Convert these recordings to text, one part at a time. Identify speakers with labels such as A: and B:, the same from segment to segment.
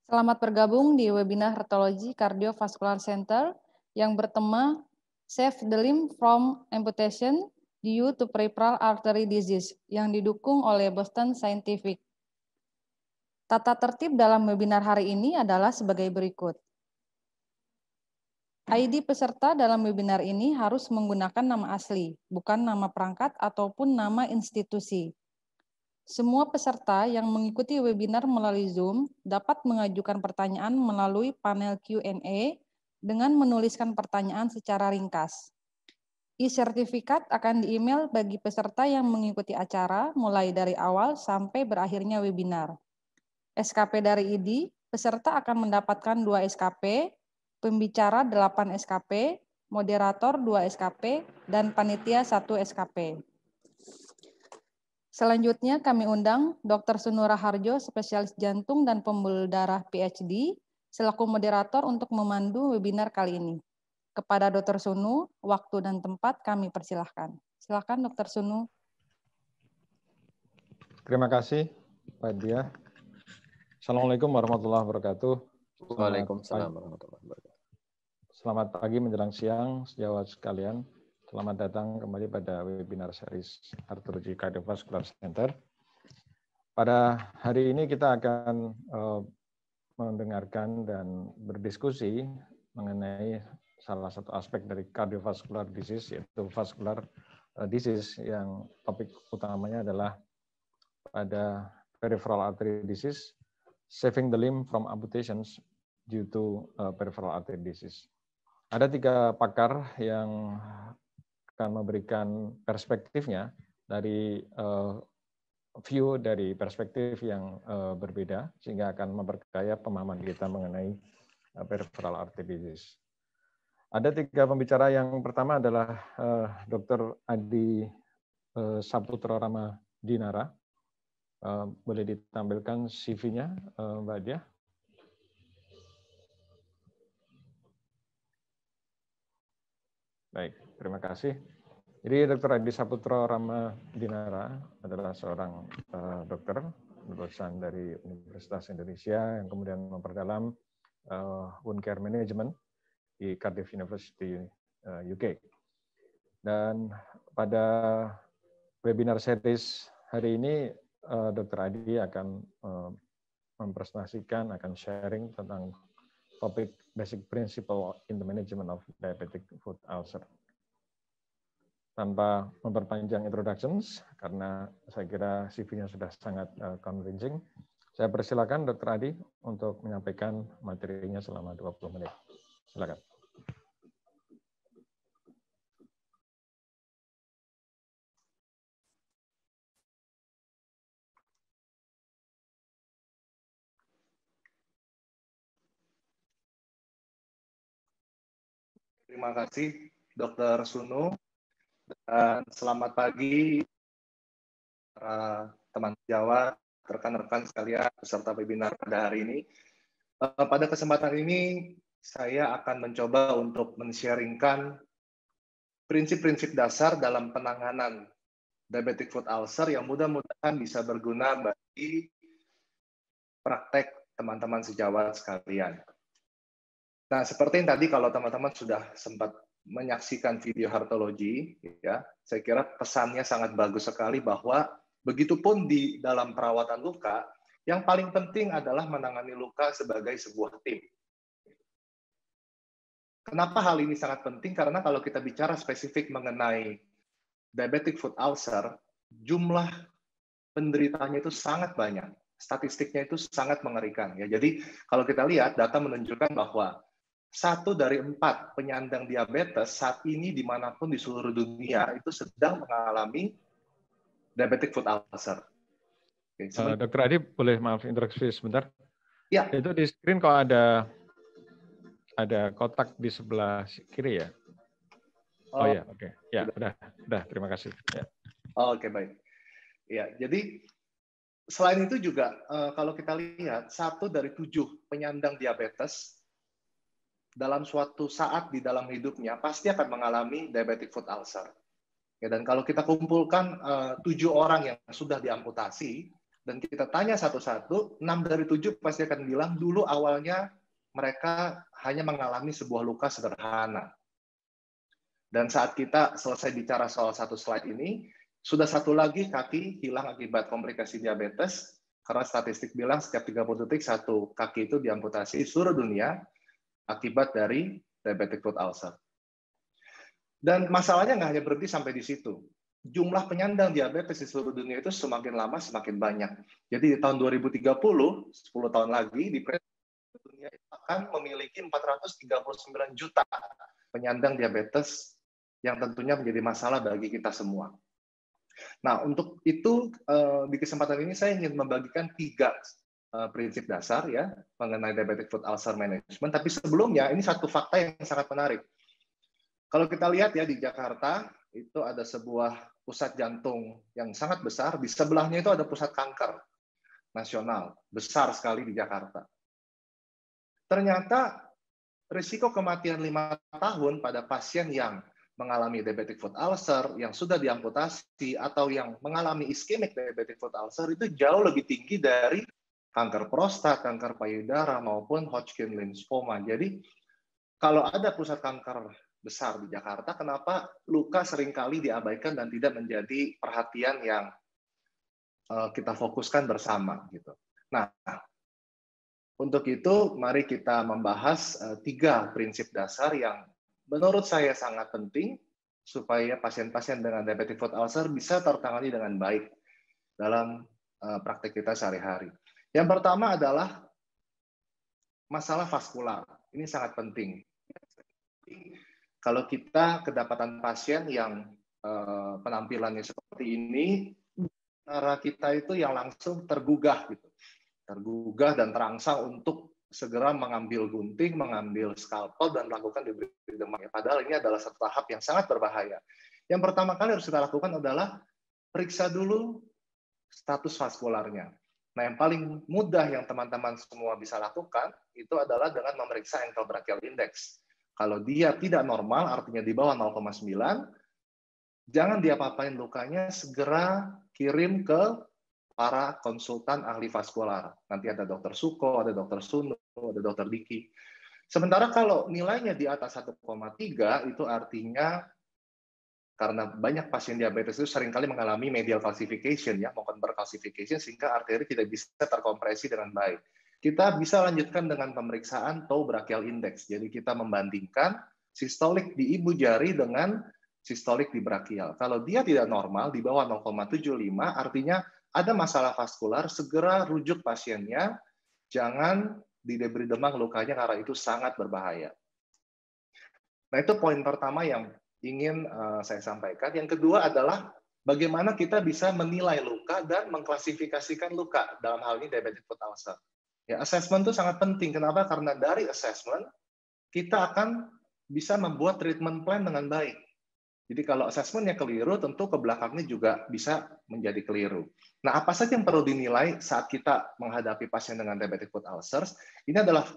A: Selamat bergabung di webinar Hematology Cardiovascular Center yang bertema Save the Limb from Amputation Due to Peripheral Artery Disease yang didukung oleh Boston Scientific. Tata tertib dalam webinar hari ini adalah sebagai berikut. ID peserta dalam webinar ini harus menggunakan nama asli, bukan nama perangkat ataupun nama institusi. Semua peserta yang mengikuti webinar melalui Zoom dapat mengajukan pertanyaan melalui panel Q&A dengan menuliskan pertanyaan secara ringkas. E-sertifikat akan di-email bagi peserta yang mengikuti acara mulai dari awal sampai berakhirnya webinar. SKP dari ID, peserta akan mendapatkan 2 SKP, pembicara 8 SKP, moderator 2 SKP, dan panitia 1 SKP. Selanjutnya kami undang Dr. Sunu Raharjo, spesialis jantung dan pembuluh darah PhD, selaku moderator untuk memandu webinar kali ini. Kepada Dr. Sunu, waktu dan tempat kami persilahkan. Silakan Dr. Sunu.
B: Terima kasih, Pak Dia. Assalamualaikum warahmatullahi wabarakatuh.
C: Waalaikumsalam warahmatullahi wabarakatuh.
B: Selamat pagi menjelang siang, sejawat sekalian. Selamat datang kembali pada webinar series Hematology Cardiovascular Center. Pada hari ini kita akan mendengarkan dan berdiskusi mengenai salah satu aspek dari cardiovascular disease, yaitu vascular disease, yang topik utamanya adalah pada peripheral artery disease, saving the limb from amputations due to peripheral artery disease. Ada 3 pakar yang akan memberikan perspektifnya dari view dari perspektif yang berbeda, sehingga akan memperkaya pemahaman kita mengenai peripheral artery disease. Ada 3 pembicara. Yang pertama adalah Dr. Adi Saputra Ramadinara. Boleh ditampilkan CV-nya, Mbak Dia? Baik, terima kasih. Jadi Dr. Adi Saputra Ramadinara adalah seorang dokter lulusan dari Universitas Indonesia yang kemudian memperdalam wound care management di Cardiff University UK. Dan pada webinar series hari ini Dr. Adi akan mempresentasikan, akan sharing tentang topik basic principle in the management of diabetic foot ulcer. Tanpa memperpanjang introductions, karena saya kira CV-nya sudah sangat convincing, saya persilakan Dr. Adi untuk menyampaikan materinya selama 20 menit. Silakan.
D: Terima kasih, Dr. Sunu. Dan selamat pagi para teman sejawat, rekan-rekan sekalian, peserta webinar pada hari ini. Pada kesempatan ini, saya akan mencoba untuk men-sharingkan prinsip-prinsip dasar dalam penanganan diabetic foot ulcer yang mudah-mudahan bisa berguna bagi praktek teman-teman sejawat sekalian. Nah, seperti yang tadi kalau teman-teman sudah sempat menyaksikan video hematologi, ya, saya kira pesannya sangat bagus sekali bahwa begitupun di dalam perawatan luka, yang paling penting adalah menangani luka sebagai sebuah tim. Kenapa hal ini sangat penting? Karena kalau kita bicara spesifik mengenai diabetic foot ulcer, jumlah penderitanya itu sangat banyak. Statistiknya itu sangat mengerikan. Ya. Jadi kalau kita lihat, data menunjukkan bahwa 1 dari 4 penyandang diabetes saat ini dimanapun di seluruh dunia itu sedang mengalami diabetic foot ulcer. Oke,
B: Dr. Adi, boleh maaf interupsi sebentar?
D: Ya.
B: Itu di screen kok ada kotak di sebelah kiri ya? Oh ya, oke. Ya, udah. Terima kasih. Ya.
D: Oke, baik. Ya, jadi selain itu juga kalau kita lihat 1 dari 7 penyandang diabetes dalam suatu saat di dalam hidupnya pasti akan mengalami diabetic foot ulcer. Ya, dan kalau kita kumpulkan 7 orang yang sudah diamputasi dan kita tanya satu-satu, 6 dari 7 pasti akan bilang dulu awalnya mereka hanya mengalami sebuah luka sederhana. Dan saat kita selesai bicara soal satu slide ini, sudah satu lagi kaki hilang akibat komplikasi diabetes, karena statistik bilang setiap 30 detik satu kaki itu diamputasi di seluruh dunia akibat dari diabetic foot ulcer. Dan masalahnya nggak hanya berhenti sampai di situ. Jumlah penyandang diabetes di seluruh dunia itu semakin lama semakin banyak. Jadi di tahun 2030, 10 tahun lagi, di dunia akan memiliki 439 juta penyandang diabetes yang tentunya menjadi masalah bagi kita semua. Nah, untuk itu di kesempatan ini saya ingin membagikan 3 prinsip dasar ya mengenai diabetic foot ulcer management. Tapi sebelumnya ini satu fakta yang sangat menarik. Kalau kita lihat ya di Jakarta itu ada sebuah pusat jantung yang sangat besar. Di sebelahnya itu ada pusat kanker nasional besar sekali di Jakarta. Ternyata risiko kematian 5 tahun pada pasien yang mengalami diabetic foot ulcer, yang sudah diamputasi, atau yang mengalami ischemic diabetic foot ulcer itu jauh lebih tinggi dari kanker prostat, kanker payudara, maupun Hodgkin lymphoma. Jadi, kalau ada pusat kanker besar di Jakarta, kenapa luka seringkali diabaikan dan tidak menjadi perhatian yang kita fokuskan bersama? Gitu. Nah, untuk itu, mari kita membahas 3 prinsip dasar yang menurut saya sangat penting supaya pasien-pasien dengan diabetic foot ulcer bisa tertangani dengan baik dalam praktek kita sehari-hari. Yang pertama adalah masalah vaskular. Ini sangat penting. Kalau kita kedapatan pasien yang penampilannya seperti ini, darah kita itu yang langsung tergugah gitu. Tergugah dan terangsang untuk segera mengambil gunting, mengambil skalpel, dan melakukan debris demam. Padahal ini adalah satu tahap yang sangat berbahaya. Yang pertama kali harus kita lakukan adalah periksa dulu status vaskularnya. Nah, yang paling mudah yang teman-teman semua bisa lakukan itu adalah dengan memeriksa ankle brachial index. Kalau dia tidak normal, artinya di bawah 0,9, jangan diapa-apain lukanya, segera kirim ke para konsultan ahli vaskular. Nanti ada dokter Suko, ada dokter Sunu, ada dokter Diki. Sementara kalau nilainya di atas 1,3, itu artinya karena banyak pasien diabetes itu seringkali mengalami medial calcification, ya, Monckenberg calcification, sehingga arteri tidak bisa terkompresi dengan baik. Kita bisa lanjutkan dengan pemeriksaan toe brachial index. Jadi kita membandingkan sistolik di ibu jari dengan sistolik di brachial. Kalau dia tidak normal, di bawah 0,75, artinya ada masalah vaskular, segera rujuk pasiennya, jangan diberi demam lukanya karena itu sangat berbahaya. Nah, itu poin pertama yang ingin saya sampaikan. Yang kedua adalah bagaimana kita bisa menilai luka dan mengklasifikasikan luka, dalam hal ini diabetic foot ulcer. Ya, assessment itu sangat penting. Kenapa? Karena dari assessment kita akan bisa membuat treatment plan dengan baik. Jadi kalau assessment-nya keliru, tentu ke belakangnya juga bisa menjadi keliru. Nah, apa saja yang perlu dinilai saat kita menghadapi pasien dengan diabetic foot ulcers? Ini adalah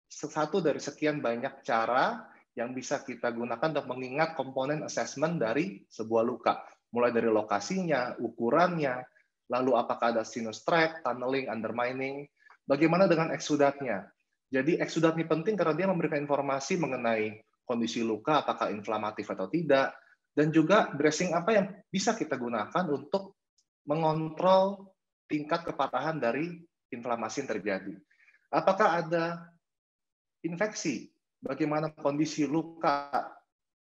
D: satu dari sekian banyak cara yang bisa kita gunakan untuk mengingat komponen assessment dari sebuah luka. Mulai dari lokasinya, ukurannya, lalu apakah ada sinus tract, tunneling, undermining, bagaimana dengan eksudatnya. Jadi eksudat ini penting karena dia memberikan informasi mengenai kondisi luka, apakah inflamatif atau tidak, dan juga dressing apa yang bisa kita gunakan untuk mengontrol tingkat keparahan dari inflamasi yang terjadi. Apakah ada infeksi? Bagaimana kondisi luka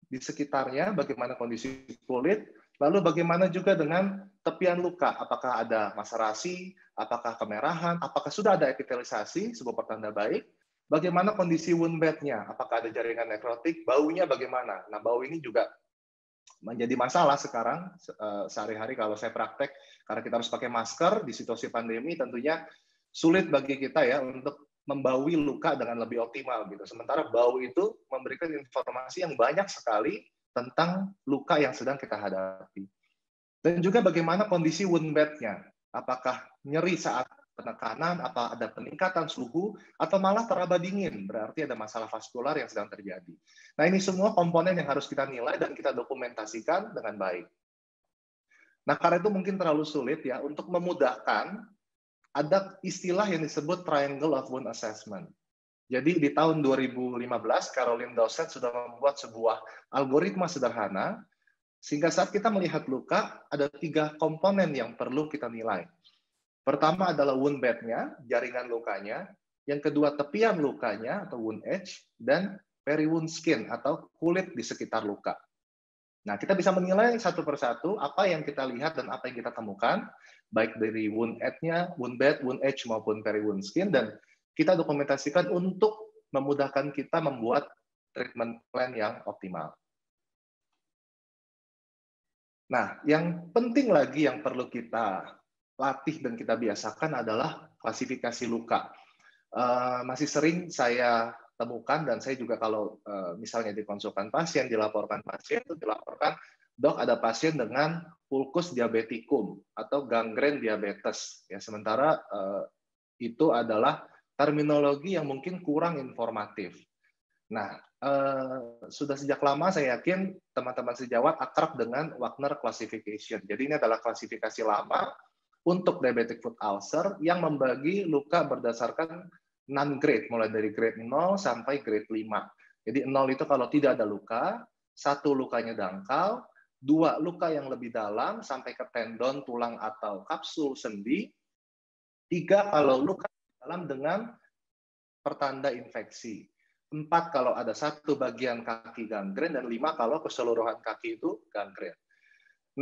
D: di sekitarnya? Bagaimana kondisi kulit? Lalu bagaimana juga dengan tepian luka? Apakah ada maserasi? Apakah kemerahan? Apakah sudah ada epitelisasi? Sebuah pertanda baik. Bagaimana kondisi wound bed-nya? Apakah ada jaringan nekrotik? Baunya bagaimana? Nah, bau ini juga menjadi masalah sekarang sehari-hari kalau saya praktek, karena kita harus pakai masker di situasi pandemi, tentunya sulit bagi kita ya untuk membaui luka dengan lebih optimal gitu. Sementara bau itu memberikan informasi yang banyak sekali tentang luka yang sedang kita hadapi. Dan juga bagaimana kondisi wound bed-nya. Apakah nyeri saat penekanan, apa ada peningkatan suhu, atau malah teraba dingin, berarti ada masalah vaskular yang sedang terjadi. Nah, ini semua komponen yang harus kita nilai dan kita dokumentasikan dengan baik. Nah, karena itu mungkin terlalu sulit ya, untuk memudahkan, ada istilah yang disebut Triangle of Wound Assessment. Jadi di tahun 2015, Caroline Dowsett sudah membuat sebuah algoritma sederhana, sehingga saat kita melihat luka, ada 3 komponen yang perlu kita nilai. Pertama adalah wound bed-nya, jaringan lukanya. Yang kedua, tepian lukanya, atau wound edge. Dan peri-wound skin, atau kulit di sekitar luka. Nah, kita bisa menilai satu persatu apa yang kita lihat dan apa yang kita temukan, baik dari wound edge-nya, wound bed, wound edge, maupun peri-wound skin, dan kita dokumentasikan untuk memudahkan kita membuat treatment plan yang optimal. Nah, yang penting lagi yang perlu kita latih dan kita biasakan adalah klasifikasi luka. Masih sering saya temukan, dan saya juga kalau misalnya dikonsulkan pasien, dilaporkan pasien, itu dilaporkan, dok ada pasien dengan ulcus diabeticum atau gangren diabetes. Ya, sementara itu adalah terminologi yang mungkin kurang informatif. Nah, sudah sejak lama saya yakin teman-teman sejawat akrab dengan Wagner Classification. Jadi ini adalah klasifikasi lama untuk diabetic foot ulcer yang membagi luka berdasarkan 6 grade, mulai dari grade 0 sampai grade 5. Jadi 0 itu kalau tidak ada luka, 1 lukanya dangkal, 2 luka yang lebih dalam sampai ke tendon, tulang, atau kapsul sendi, 3 kalau luka dalam dengan pertanda infeksi, 4 kalau ada 1 bagian kaki gangren, dan 5 kalau keseluruhan kaki itu gangren.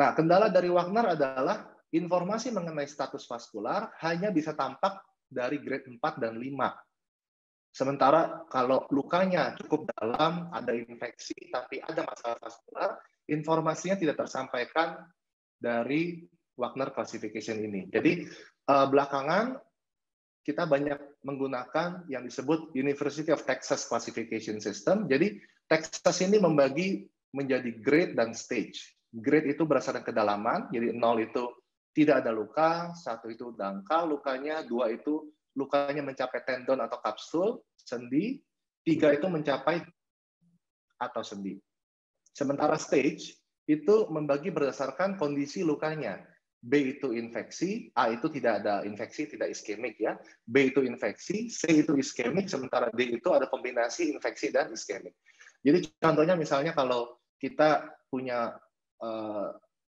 D: Nah, kendala dari Wagner adalah informasi mengenai status vaskular hanya bisa tampak dari grade 4 dan 5. Sementara kalau lukanya cukup dalam, ada infeksi, tapi ada masalah vaskular, informasinya tidak tersampaikan dari Wagner Classification ini. Jadi belakangan kita banyak menggunakan yang disebut University of Texas Classification System. Jadi Texas ini membagi menjadi grade dan stage. Grade itu berdasarkan kedalaman, jadi 0 itu tidak ada luka, 1 itu dangkal lukanya, 2 itu lukanya mencapai tendon atau kapsul sendi, 3 itu mencapai atau sendi. Sementara stage itu membagi berdasarkan kondisi lukanya. B itu infeksi, A itu tidak ada infeksi, tidak iskemik ya. B itu infeksi, C itu iskemik, sementara D itu ada kombinasi infeksi dan iskemik. Jadi contohnya misalnya kalau kita punya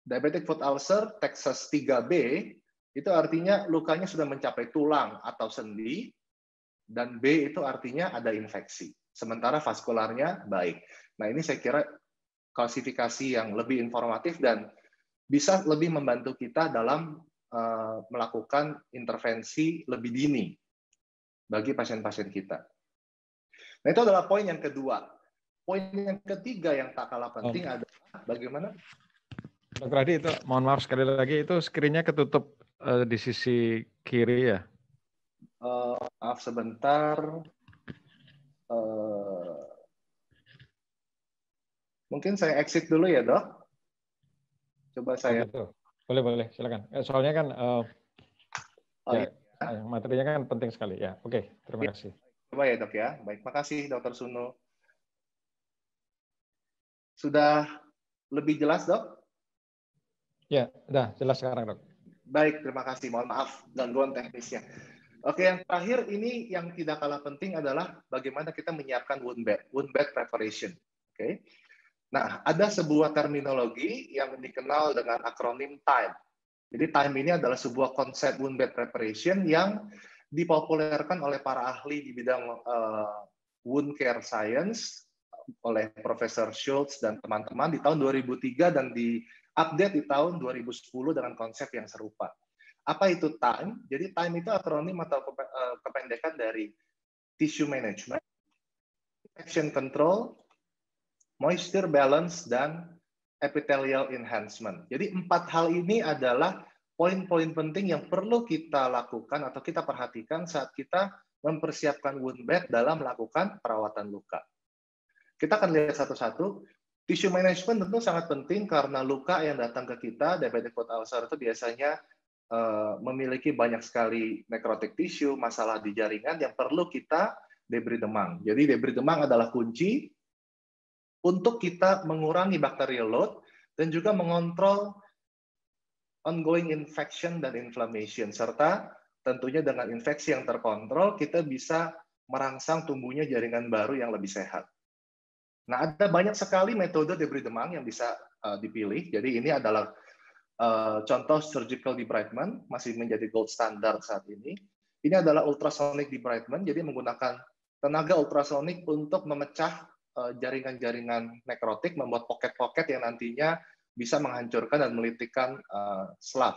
D: diabetic foot ulcer Texas 3B, itu artinya lukanya sudah mencapai tulang atau sendi, dan B itu artinya ada infeksi. Sementara vaskularnya baik. Nah, ini saya kira klasifikasi yang lebih informatif dan bisa lebih membantu kita dalam melakukan intervensi lebih dini bagi pasien-pasien kita. Nah, itu adalah poin yang kedua. Poin yang ketiga yang tak kalah penting adalah bagaimana.
B: Dr. Adi, itu mohon maaf sekali lagi, itu screen-nya ketutup di sisi kiri ya?
D: Maaf sebentar. Mungkin saya exit dulu ya, Dok. Coba saya.
B: Gitu. Boleh, silakan. Soalnya kan materinya kan penting sekali ya. Oke, terima kasih.
D: Coba ya, Dok ya. Baik, makasih Dr. Suno. Sudah lebih jelas, Dok?
B: Ya, udah jelas sekarang, Dok.
D: Baik, terima kasih. Mohon maaf gangguan teknisnya. Oke, yang terakhir ini yang tidak kalah penting adalah bagaimana kita menyiapkan wound bed preparation. Oke. Nah, ada sebuah terminologi yang dikenal dengan akronim TIME. Jadi TIME ini adalah sebuah konsep wound bed preparation yang dipopulerkan oleh para ahli di bidang wound care science oleh Profesor Schultz dan teman-teman di tahun 2003 dan di-update di tahun 2010 dengan konsep yang serupa. Apa itu TIME? Jadi TIME itu akronim atau kependekan dari tissue management, infection control, moisture balance, dan epithelial enhancement. Jadi 4 hal ini adalah poin-poin penting yang perlu kita lakukan atau kita perhatikan saat kita mempersiapkan wound bed dalam melakukan perawatan luka. Kita akan lihat satu-satu. Tissue management tentu sangat penting karena luka yang datang ke kita, diabetic foot ulcer itu biasanya memiliki banyak sekali necrotic tissue, masalah di jaringan yang perlu kita debris demang. Jadi debris demang adalah kunci untuk kita mengurangi bacterial load dan juga mengontrol ongoing infection dan inflammation, serta tentunya dengan infeksi yang terkontrol, kita bisa merangsang tumbuhnya jaringan baru yang lebih sehat. Nah, ada banyak sekali metode debris demam yang bisa dipilih. Jadi ini adalah contoh surgical debridement, masih menjadi gold standard saat ini. Ini adalah ultrasonic debridement, jadi menggunakan tenaga ultrasonik untuk memecah jaringan-jaringan nekrotik, membuat pocket-pocket yang nantinya bisa menghancurkan dan melitikkan slug.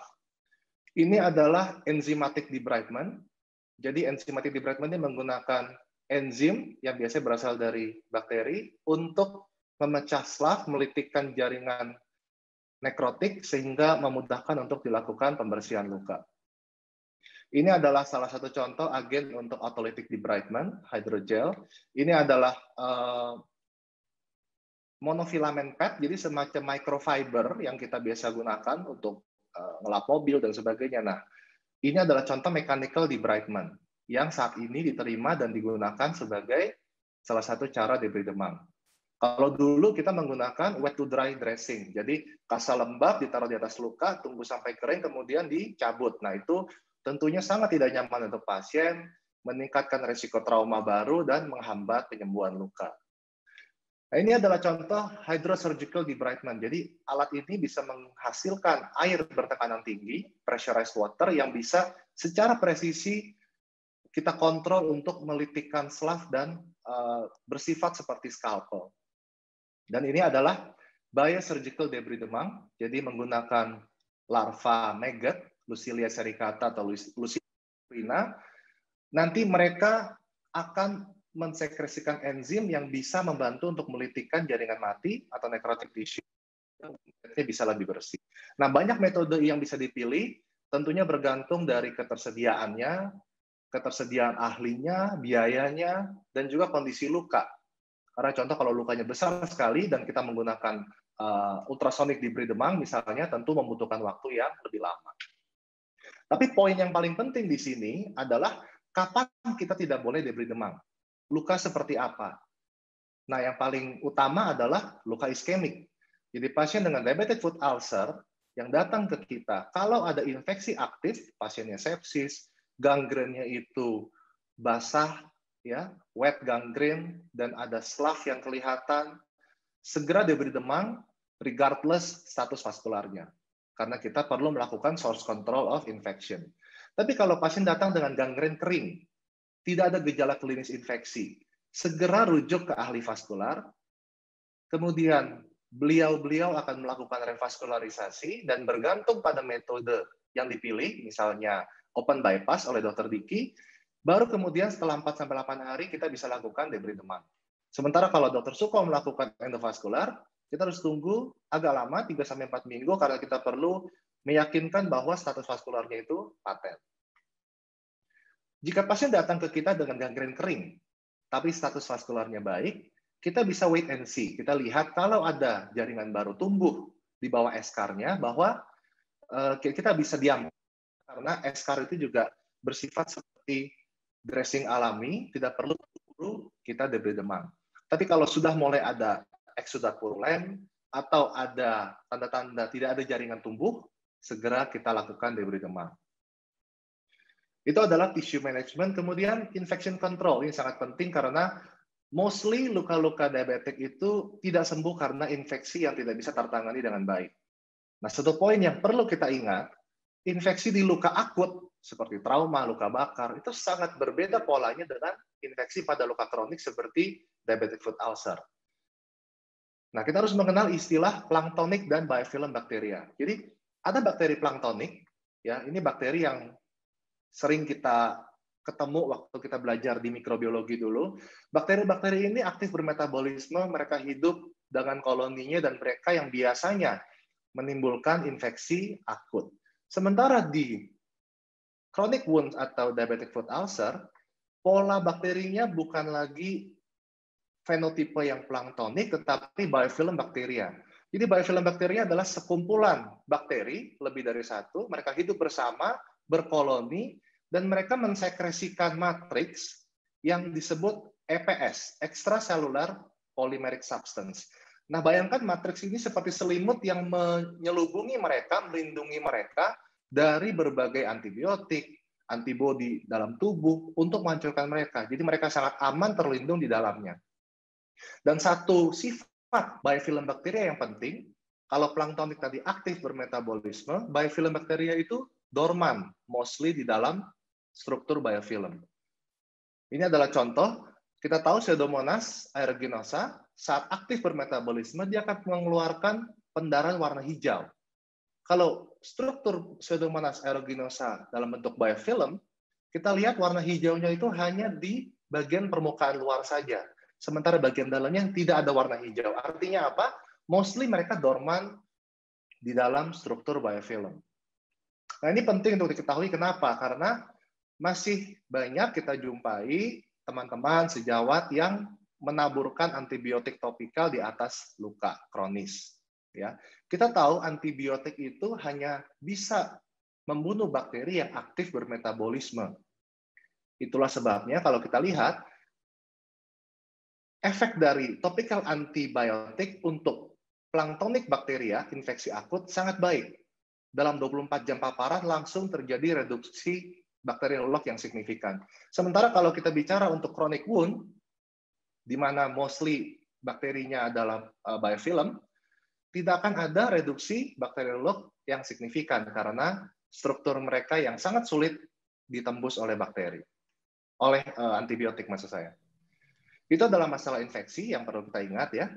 D: Ini adalah enzymatic debridement. Jadi enzymatic debridement ini menggunakan enzim yang biasanya berasal dari bakteri untuk memecah slug, melitikkan jaringan nekrotik sehingga memudahkan untuk dilakukan pembersihan luka. Ini adalah salah satu contoh agen untuk autolytic debridement, hydrogel. Ini adalah monofilament pad, jadi semacam microfiber yang kita biasa gunakan untuk ngelap mobil dan sebagainya. Nah, ini adalah contoh mechanical debridement yang saat ini diterima dan digunakan sebagai salah satu cara debris demam. Kalau dulu kita menggunakan wet to dry dressing, jadi kasa lembab ditaruh di atas luka, tunggu sampai kering, kemudian dicabut. Nah, itu tentunya sangat tidak nyaman untuk pasien, meningkatkan risiko trauma baru, dan menghambat penyembuhan luka. Nah, ini adalah contoh hydrosurgical debridement. Jadi alat ini bisa menghasilkan air bertekanan tinggi, pressurized water, yang bisa secara presisi kita kontrol untuk melitikkan slug dan bersifat seperti scalpel. Dan ini adalah biosurgical debris demam, jadi menggunakan larva maggot, Lucilia sericata atau Lucilia purina. Nanti mereka akan mensekresikan enzim yang bisa membantu untuk melitikkan jaringan mati atau necrotic tissue yang bisa lebih bersih. Nah, banyak metode yang bisa dipilih, tentunya bergantung dari ketersediaannya, ketersediaan ahlinya, biayanya, dan juga kondisi luka. Karena contoh kalau lukanya besar sekali dan kita menggunakan ultrasonic debris demam misalnya, tentu membutuhkan waktu yang lebih lama. Tapi poin yang paling penting di sini adalah kapan kita tidak boleh debris demam. Luka seperti apa? Nah, yang paling utama adalah luka iskemik. Jadi pasien dengan diabetic foot ulcer yang datang ke kita, kalau ada infeksi aktif, pasiennya sepsis, gangrennya itu basah, ya, wet gangrene, dan ada slug yang kelihatan, segera debris demam regardless status vaskularnya. Karena kita perlu melakukan source control of infection. Tapi kalau pasien datang dengan gangren kering, tidak ada gejala klinis infeksi, segera rujuk ke ahli vaskular, kemudian beliau akan melakukan revaskularisasi, dan bergantung pada metode yang dipilih, misalnya open bypass oleh Dr. Diki, baru kemudian setelah 4-8 hari kita bisa lakukan debris demam. Sementara kalau Dr. Suko melakukan endovaskular, kita harus tunggu agak lama, 3-4 minggu, karena kita perlu meyakinkan bahwa status vaskularnya itu paten. Jika pasien datang ke kita dengan gangren kering, tapi status vaskularnya baik, kita bisa wait and see. Kita lihat kalau ada jaringan baru tumbuh di bawah eskarnya, bahwa kita bisa diam. Karena eskar itu juga bersifat seperti dressing alami, tidak perlu kita debris demam. Tapi kalau sudah mulai ada eksudat purulen, atau ada tanda-tanda tidak ada jaringan tumbuh, segera kita lakukan debris demam. Itu adalah tissue management. Kemudian infection control, ini sangat penting karena mostly luka-luka diabetik itu tidak sembuh karena infeksi yang tidak bisa tertangani dengan baik. Nah, satu poin yang perlu kita ingat, infeksi di luka akut seperti trauma, luka bakar, itu sangat berbeda polanya dengan infeksi pada luka kronik seperti diabetic foot ulcer. Nah, kita harus mengenal istilah planktonik dan biofilm bakteria. Jadi, ada bakteri planktonik, ya, ini bakteri yang sering kita ketemu waktu kita belajar di mikrobiologi dulu. Bakteri-bakteri ini aktif bermetabolisme, mereka hidup dengan koloninya, dan mereka yang biasanya menimbulkan infeksi akut. Sementara di chronic wound atau diabetic foot ulcer, pola bakterinya bukan lagi fenotipe yang planktonik, tetapi biofilm bakteria. Jadi biofilm bakteria adalah sekumpulan bakteri, lebih dari satu, mereka hidup bersama, berkoloni, dan mereka mensekresikan matriks yang disebut EPS, extracellular polymeric substance. Nah, bayangkan matriks ini seperti selimut yang menyelubungi mereka, melindungi mereka dari berbagai antibiotik, antibodi dalam tubuh untuk menghancurkan mereka. Jadi mereka sangat aman terlindung di dalamnya. Dan satu sifat biofilm bakteria yang penting, kalau planktonik tadi aktif bermetabolisme, biofilm bakteria itu dorman, mostly di dalam struktur biofilm. Ini adalah contoh, kita tahu Pseudomonas aeruginosa, saat aktif bermetabolisme, dia akan mengeluarkan pendarahan warna hijau. Kalau struktur Pseudomonas aeruginosa dalam bentuk biofilm, kita lihat warna hijaunya itu hanya di bagian permukaan luar saja. Sementara bagian dalamnya tidak ada warna hijau. Artinya apa? Mostly mereka dorman di dalam struktur biofilm. Nah, ini penting untuk diketahui. Kenapa? Karena masih banyak kita jumpai teman-teman sejawat yang menaburkan antibiotik topikal di atas luka kronis. Ya, kita tahu antibiotik itu hanya bisa membunuh bakteri yang aktif bermetabolisme. Itulah sebabnya kalau kita lihat efek dari topikal antibiotik untuk planktonik bakteria infeksi akut sangat baik. Dalam 24 jam paparan langsung terjadi reduksi bakteriolog yang signifikan. Sementara kalau kita bicara untuk chronic wound, di mana mostly bakterinya adalah biofilm, tidak akan ada reduksi bakteriolog yang signifikan karena struktur mereka yang sangat sulit ditembus oleh bakteri, oleh antibiotik maksud saya. Itu adalah masalah infeksi yang perlu kita ingat ya.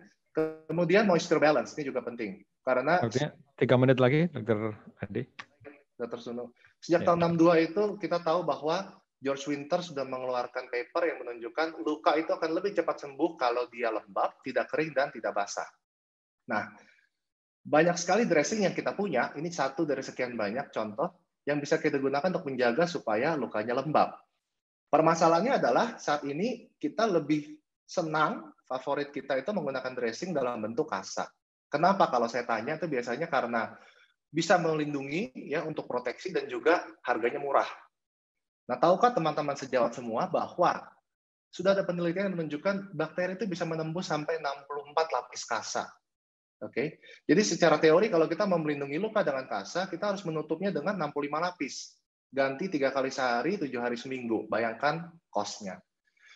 D: Kemudian moisture balance ini juga penting karena
B: artinya 3 menit lagi, Dr. Adi.
D: Dr. Sunu. Sejak tahun 62 itu kita tahu bahwa George Winter sudah mengeluarkan paper yang menunjukkan luka itu akan lebih cepat sembuh kalau dia lembab, tidak kering, dan tidak basah. Nah, banyak sekali dressing yang kita punya, ini satu dari sekian banyak contoh yang bisa kita gunakan untuk menjaga supaya lukanya lembab. Permasalahannya adalah saat ini kita lebih senang, favorit kita itu menggunakan dressing dalam bentuk kasa. Kenapa kalau saya tanya itu biasanya karena bisa melindungi ya untuk proteksi dan juga harganya murah. Nah, tahukah teman-teman sejawat semua bahwa sudah ada penelitian yang menunjukkan bakteri itu bisa menembus sampai 64 lapis kasa. Oke. Jadi secara teori kalau kita mau melindungi luka dengan kasa, kita harus menutupnya dengan 65 lapis. Ganti 3 kali sehari, 7 hari seminggu. Bayangkan cost-nya.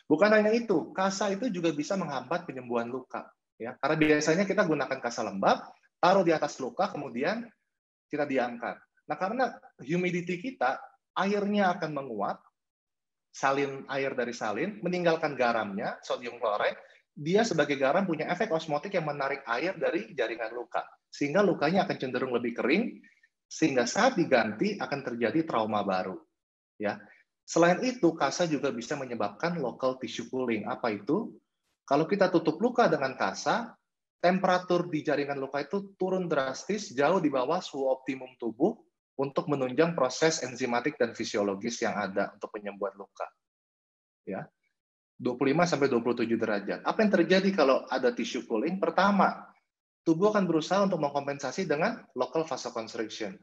D: Bukan hanya itu, kasa itu juga bisa menghambat penyembuhan luka. Ya, karena biasanya kita gunakan kasa lembab, taruh di atas luka, kemudian kita diamkan. Nah, karena humidity kita, airnya akan menguap, salin air dari salin, meninggalkan garamnya, sodium klorida, dia sebagai garam punya efek osmotik yang menarik air dari jaringan luka. Sehingga lukanya akan cenderung lebih kering, sehingga saat diganti akan terjadi trauma baru. Ya. Selain itu, kasa juga bisa menyebabkan local tissue cooling. Apa itu? Kalau kita tutup luka dengan kasa, temperatur di jaringan luka itu turun drastis jauh di bawah suhu optimum tubuh untuk menunjang proses enzimatik dan fisiologis yang ada untuk penyembuhan luka. Ya. 25-27 derajat. Apa yang terjadi kalau ada tissue cooling? Pertama, tubuh akan berusaha untuk mengkompensasi dengan local vasoconstriction.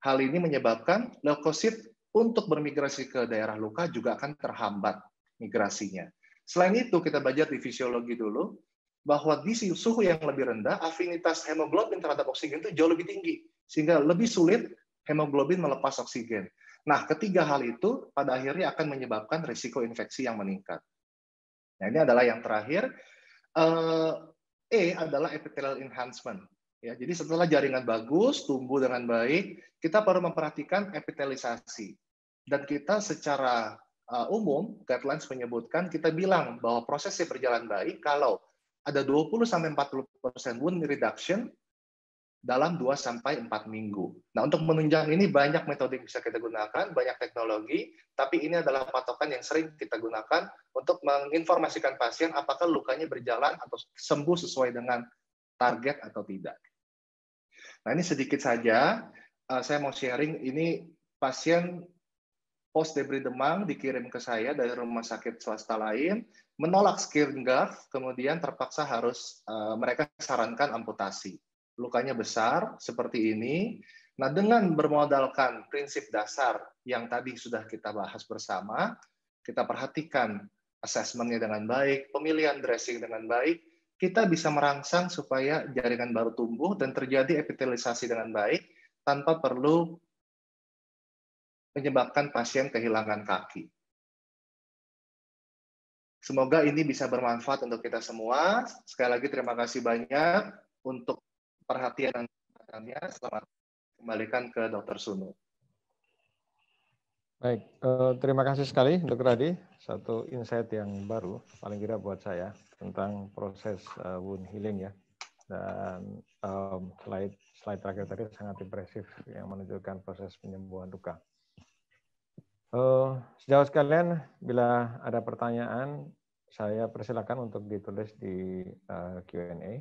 D: Hal ini menyebabkan leukosit untuk bermigrasi ke daerah luka juga akan terhambat migrasinya. Selain itu, kita belajar di fisiologi dulu, bahwa di suhu yang lebih rendah, afinitas hemoglobin terhadap oksigen itu jauh lebih tinggi, sehingga lebih sulit hemoglobin melepas oksigen. Nah, ketiga hal itu pada akhirnya akan menyebabkan risiko infeksi yang meningkat. Nah, ini adalah yang terakhir. E adalah epithelial enhancement. Ya, jadi setelah jaringan bagus, tumbuh dengan baik, kita perlu memperhatikan epithelisasi. Dan kita secara umum, guidelines menyebutkan, kita bilang bahwa prosesnya berjalan baik kalau ada 20-40% wound reduction dalam 2-4 minggu. Nah, untuk menunjang ini banyak metode yang bisa kita gunakan, banyak teknologi, tapi ini adalah patokan yang sering kita gunakan untuk menginformasikan pasien apakah lukanya berjalan atau sembuh sesuai dengan target atau tidak. Nah, ini sedikit saja. Saya mau sharing, ini pasien post debris demam dikirim ke saya dari rumah sakit swasta lain, menolak skin graft, kemudian terpaksa harus mereka sarankan amputasi. Lukanya besar seperti ini. Nah, dengan bermodalkan prinsip dasar yang tadi sudah kita bahas bersama, kita perhatikan asesmennya dengan baik, pemilihan dressing dengan baik, kita bisa merangsang supaya jaringan baru tumbuh dan terjadi epitelisasi dengan baik tanpa perlu menyebabkan pasien kehilangan kaki. Semoga ini bisa bermanfaat untuk kita semua. Sekali lagi terima kasih banyak untuk perhatian dan perhatiannya. Selamat kembalikan ke Dr. Sunu.
B: Baik, terima kasih sekali Dr. Adi. Satu insight yang baru, paling tidak buat saya, tentang proses wound healing ya. Dan slide terakhir tadi sangat impresif yang menunjukkan proses penyembuhan luka. Sejauh sekalian, bila ada pertanyaan, saya persilakan untuk ditulis di Q&A.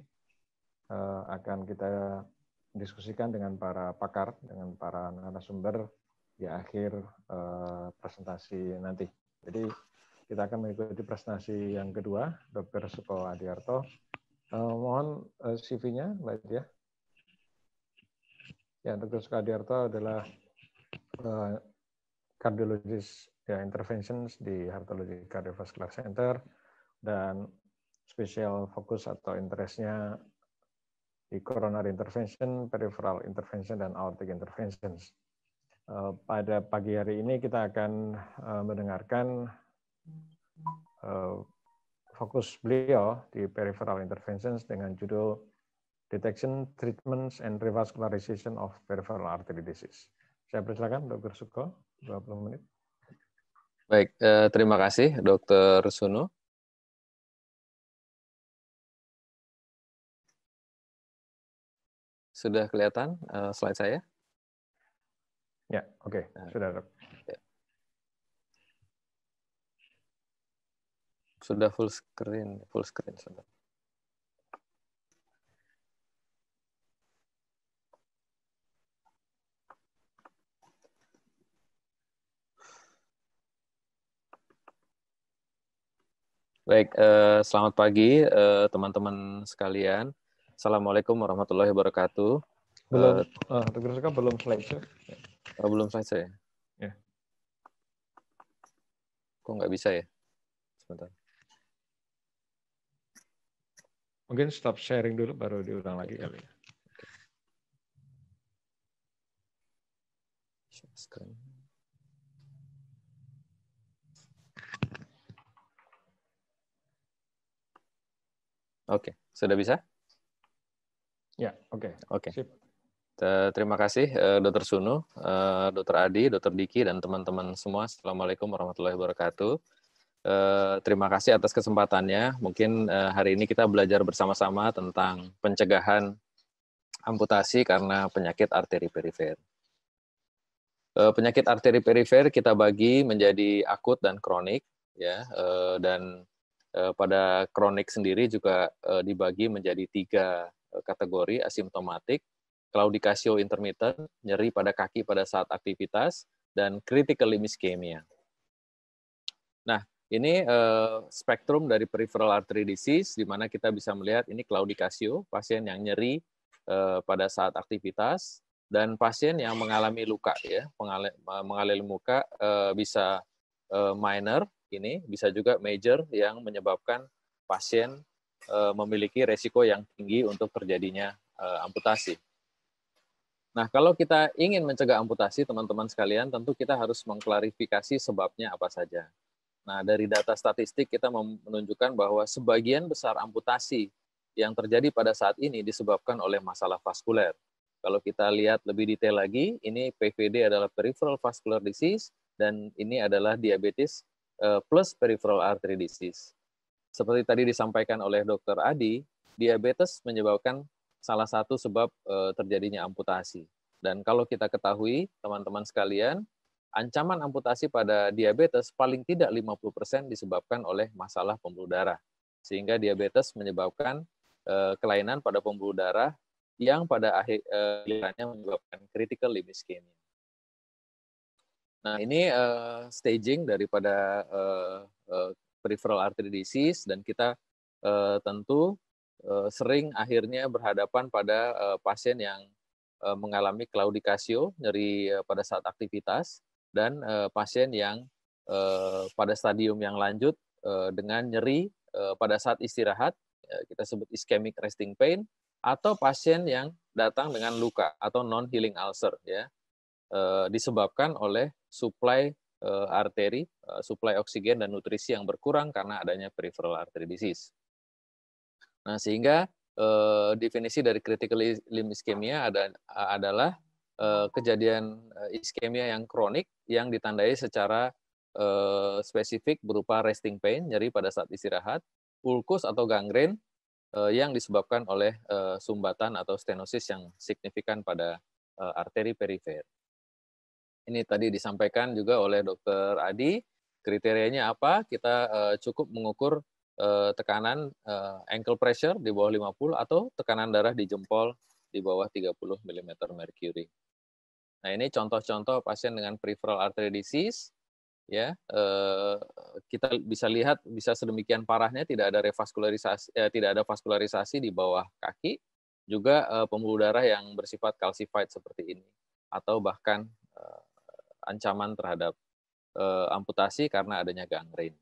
B: Akan kita diskusikan dengan para pakar, dengan para narasumber di akhir presentasi nanti. Jadi kita akan mengikuti presentasi yang kedua, Dr. Suko Adiarto. Mohon CV-nya, Mbak Dia. Ya, Dr. Suko Adiarto adalah cardiologist ya, interventions di Heartology Cardiovascular Center dan spesial fokus atau interestnya di coronary intervention, peripheral intervention, dan aortic interventions. Pada pagi hari ini kita akan mendengarkan fokus beliau di peripheral interventions dengan judul Detection, Treatments, and Revascularization of Peripheral Artery Disease. Saya persilakan Dr. Suko, 20 menit.
C: Baik, terima kasih Dr. Sunu. Sudah kelihatan slide saya?
B: Ya, oke, sudah.
C: Ya. Sudah full screen sudah. Baik, selamat pagi teman-teman sekalian. Assalamualaikum warahmatullahi wabarakatuh.
B: Belum, Dr. Suko belum slide.
C: Belum slide saya?
B: Ya.
C: Kok nggak bisa ya? Sebentar.
B: Mungkin stop sharing dulu, baru diulang lagi kali ya.
C: Screen. Oke, sudah bisa?
B: Ya, oke.
C: Oke.
B: Sip.
C: Terima kasih Dr. Sunu, Dr. Adi, Dr. Diki, dan teman-teman semua. Assalamualaikum warahmatullahi wabarakatuh. Terima kasih atas kesempatannya. Mungkin hari ini kita belajar bersama-sama tentang pencegahan amputasi karena penyakit arteri perifer. Penyakit arteri perifer kita bagi menjadi akut dan kronik, ya. Dan pada kronik sendiri juga dibagi menjadi 3 kategori: asimptomatik, claudication intermittent, nyeri pada kaki pada saat aktivitas, dan critical ischemia. Nah, ini spektrum dari peripheral artery disease, di mana kita bisa melihat ini claudication, pasien yang nyeri pada saat aktivitas, dan pasien yang mengalami luka, ya, mengalami luka bisa minor, ini bisa juga major yang menyebabkan pasien memiliki resiko yang tinggi untuk terjadinya amputasi. Nah, kalau kita ingin mencegah amputasi, teman-teman sekalian, tentu kita harus mengklarifikasi sebabnya apa saja. Nah, dari data statistik kita menunjukkan bahwa sebagian besar amputasi yang terjadi pada saat ini disebabkan oleh masalah vaskuler. Kalau kita lihat lebih detail lagi, ini PVD adalah peripheral vascular disease, dan ini adalah diabetes plus peripheral artery disease. Seperti tadi disampaikan oleh Dr. Adi, diabetes menyebabkan salah satu sebab terjadinya amputasi. Dan kalau kita ketahui, teman-teman sekalian, ancaman amputasi pada diabetes paling tidak 50% disebabkan oleh masalah pembuluh darah. Sehingga diabetes menyebabkan kelainan pada pembuluh darah yang pada akhirnya menyebabkan critical ischemia. Nah, ini staging daripada peripheral artery disease, dan kita tentu sering akhirnya berhadapan pada pasien yang mengalami claudication, nyeri pada saat aktivitas, dan pasien yang pada stadium yang lanjut dengan nyeri pada saat istirahat, kita sebut ischemic resting pain, atau pasien yang datang dengan luka atau non-healing ulcer, ya, disebabkan oleh suplai arteri, suplai oksigen dan nutrisi yang berkurang karena adanya peripheral artery disease. Nah, sehingga definisi dari critical limb ischemia adalah kejadian iskemia yang kronik yang ditandai secara spesifik berupa resting pain, nyeri pada saat istirahat, ulkus atau gangren yang disebabkan oleh sumbatan atau stenosis yang signifikan pada arteri perifer. Ini tadi disampaikan juga oleh Dr. Adi, kriterianya apa? Kita cukup mengukur tekanan ankle pressure di bawah 50 atau tekanan darah di jempol di bawah 30 mm mercury. Nah, ini contoh-contoh pasien dengan peripheral artery disease, ya. Kita bisa lihat bisa sedemikian parahnya, tidak ada revaskularisasi, tidak ada vaskularisasi di bawah kaki, juga pembuluh darah yang bersifat calcified seperti ini, atau bahkan ancaman terhadap amputasi karena adanya gangren.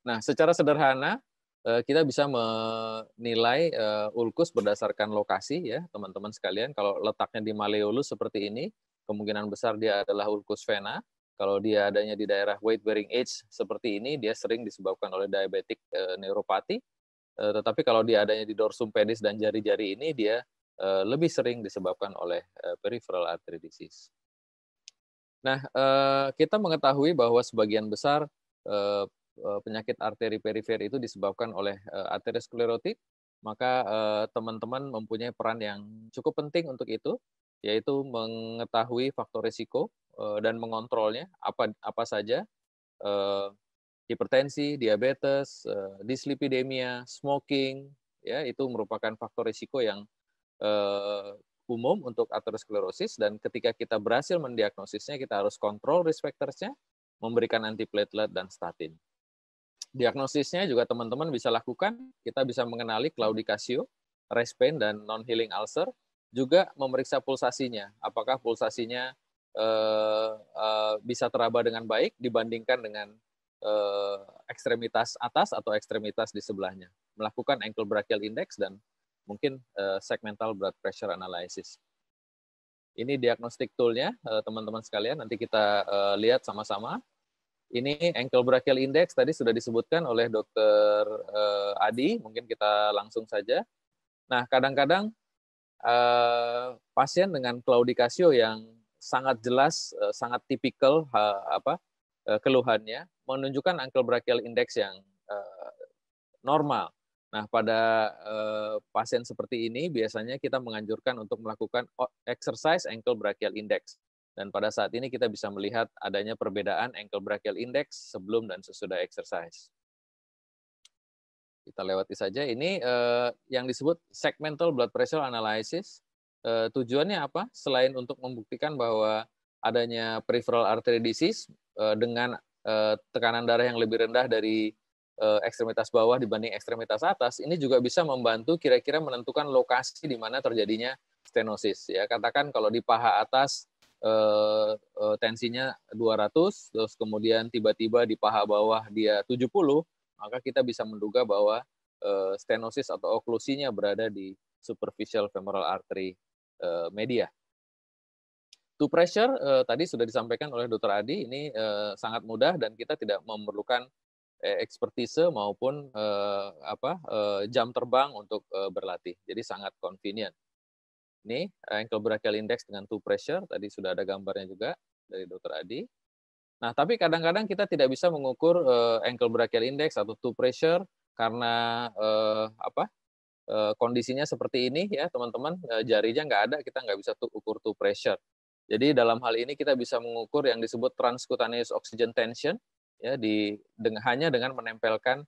C: Nah, secara sederhana kita bisa menilai ulkus berdasarkan lokasi, ya, teman-teman sekalian. Kalau letaknya di malleolus seperti ini, kemungkinan besar dia adalah ulkus vena. Kalau dia adanya di daerah weight bearing age seperti ini, dia sering disebabkan oleh diabetic neuropati. Tetapi kalau dia adanya di dorsum pedis dan jari-jari ini, dia lebih sering disebabkan oleh peripheral artery disease. Nah, kita mengetahui bahwa sebagian besar penyakit arteri perifer itu disebabkan oleh arteriosklerotik, maka teman-teman mempunyai peran yang cukup penting untuk itu, yaitu mengetahui faktor risiko dan mengontrolnya apa saja, hipertensi, diabetes, dislipidemia, smoking, ya, itu merupakan faktor risiko yang umum untuk aterosklerosis, dan ketika kita berhasil mendiagnosisnya, kita harus kontrol risk factors-nya, memberikan antiplatelet dan statin. Diagnosisnya juga teman-teman bisa lakukan, kita bisa mengenali claudicatio, rest pain, dan non-healing ulcer, juga memeriksa pulsasinya, apakah pulsasinya bisa teraba dengan baik dibandingkan dengan ekstremitas atas atau ekstremitas di sebelahnya. Melakukan ankle brachial index dan mungkin segmental blood pressure analysis. Ini diagnostik tool-nya, teman-teman sekalian, nanti kita lihat sama-sama. Ini ankle brachial index tadi sudah disebutkan oleh Dr. Adi, mungkin kita langsung saja. Nah, kadang-kadang pasien dengan claudicatio yang sangat jelas, sangat tipikal keluhannya, menunjukkan ankle brachial index yang normal. Nah, pada pasien seperti ini biasanya kita menganjurkan untuk melakukan exercise ankle brachial index. Dan pada saat ini kita bisa melihat adanya perbedaan ankle brachial index sebelum dan sesudah exercise. Kita lewati saja. Ini yang disebut segmental blood pressure analysis. Tujuannya apa? Selain untuk membuktikan bahwa adanya peripheral artery disease dengan tekanan darah yang lebih rendah dari ekstremitas bawah dibanding ekstremitas atas, ini juga bisa membantu kira-kira menentukan lokasi di mana terjadinya stenosis. Ya, katakan kalau di paha atas tensinya 200, terus kemudian tiba-tiba di paha bawah dia 70, maka kita bisa menduga bahwa stenosis atau oklusinya berada di superficial femoral artery media. To pressure tadi sudah disampaikan oleh Dr. Adi, ini sangat mudah dan kita tidak memerlukan ekspertise maupun jam terbang untuk berlatih. Jadi sangat convenient. Ini ankle brachial index dengan to pressure, tadi sudah ada gambarnya juga dari Dr. Adi. Nah, tapi kadang-kadang kita tidak bisa mengukur ankle brachial index atau to pressure karena kondisinya seperti ini, ya teman-teman, jarinya nggak ada, kita nggak bisa ukur to pressure. Jadi dalam hal ini kita bisa mengukur yang disebut transcutaneous oxygen tension, ya, hanya dengan menempelkan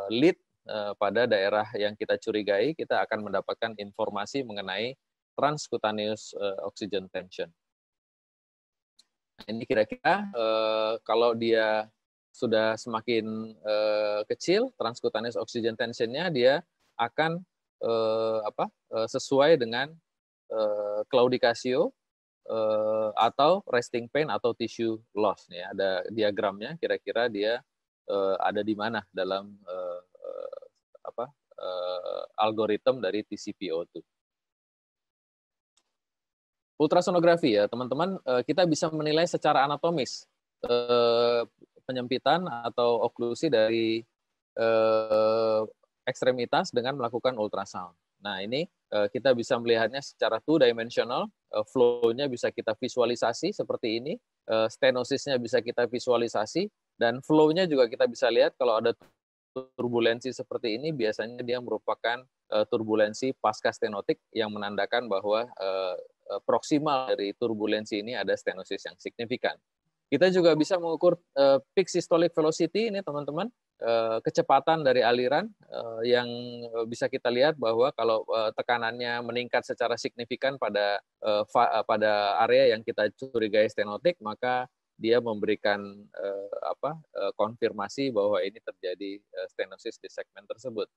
C: lead pada daerah yang kita curigai, kita akan mendapatkan informasi mengenai transcutaneous oxygen tension. Ini kira-kira kalau dia sudah semakin kecil, transcutaneous oxygen tension-nya, dia akan sesuai dengan claudicatio atau resting pain atau tissue loss. Ya, ada diagramnya, kira-kira dia ada di mana dalam algoritma dari TCPO2. Ultrasonografi ya teman-teman, kita bisa menilai secara anatomis penyempitan atau oklusi dari ekstremitas dengan melakukan ultrasound. Nah ini kita bisa melihatnya secara two-dimensional, flow-nya bisa kita visualisasi seperti ini, stenosisnya bisa kita visualisasi, dan flow-nya juga kita bisa lihat kalau ada turbulensi seperti ini, biasanya dia merupakan turbulensi pasca stenotik yang menandakan bahwa proksimal dari turbulensi ini ada stenosis yang signifikan. Kita juga bisa mengukur peak systolic velocity ini teman-teman, kecepatan dari aliran yang bisa kita lihat bahwa kalau tekanannya meningkat secara signifikan pada area yang kita curigai stenotik, maka dia memberikan konfirmasi bahwa ini terjadi stenosis di segmen tersebut.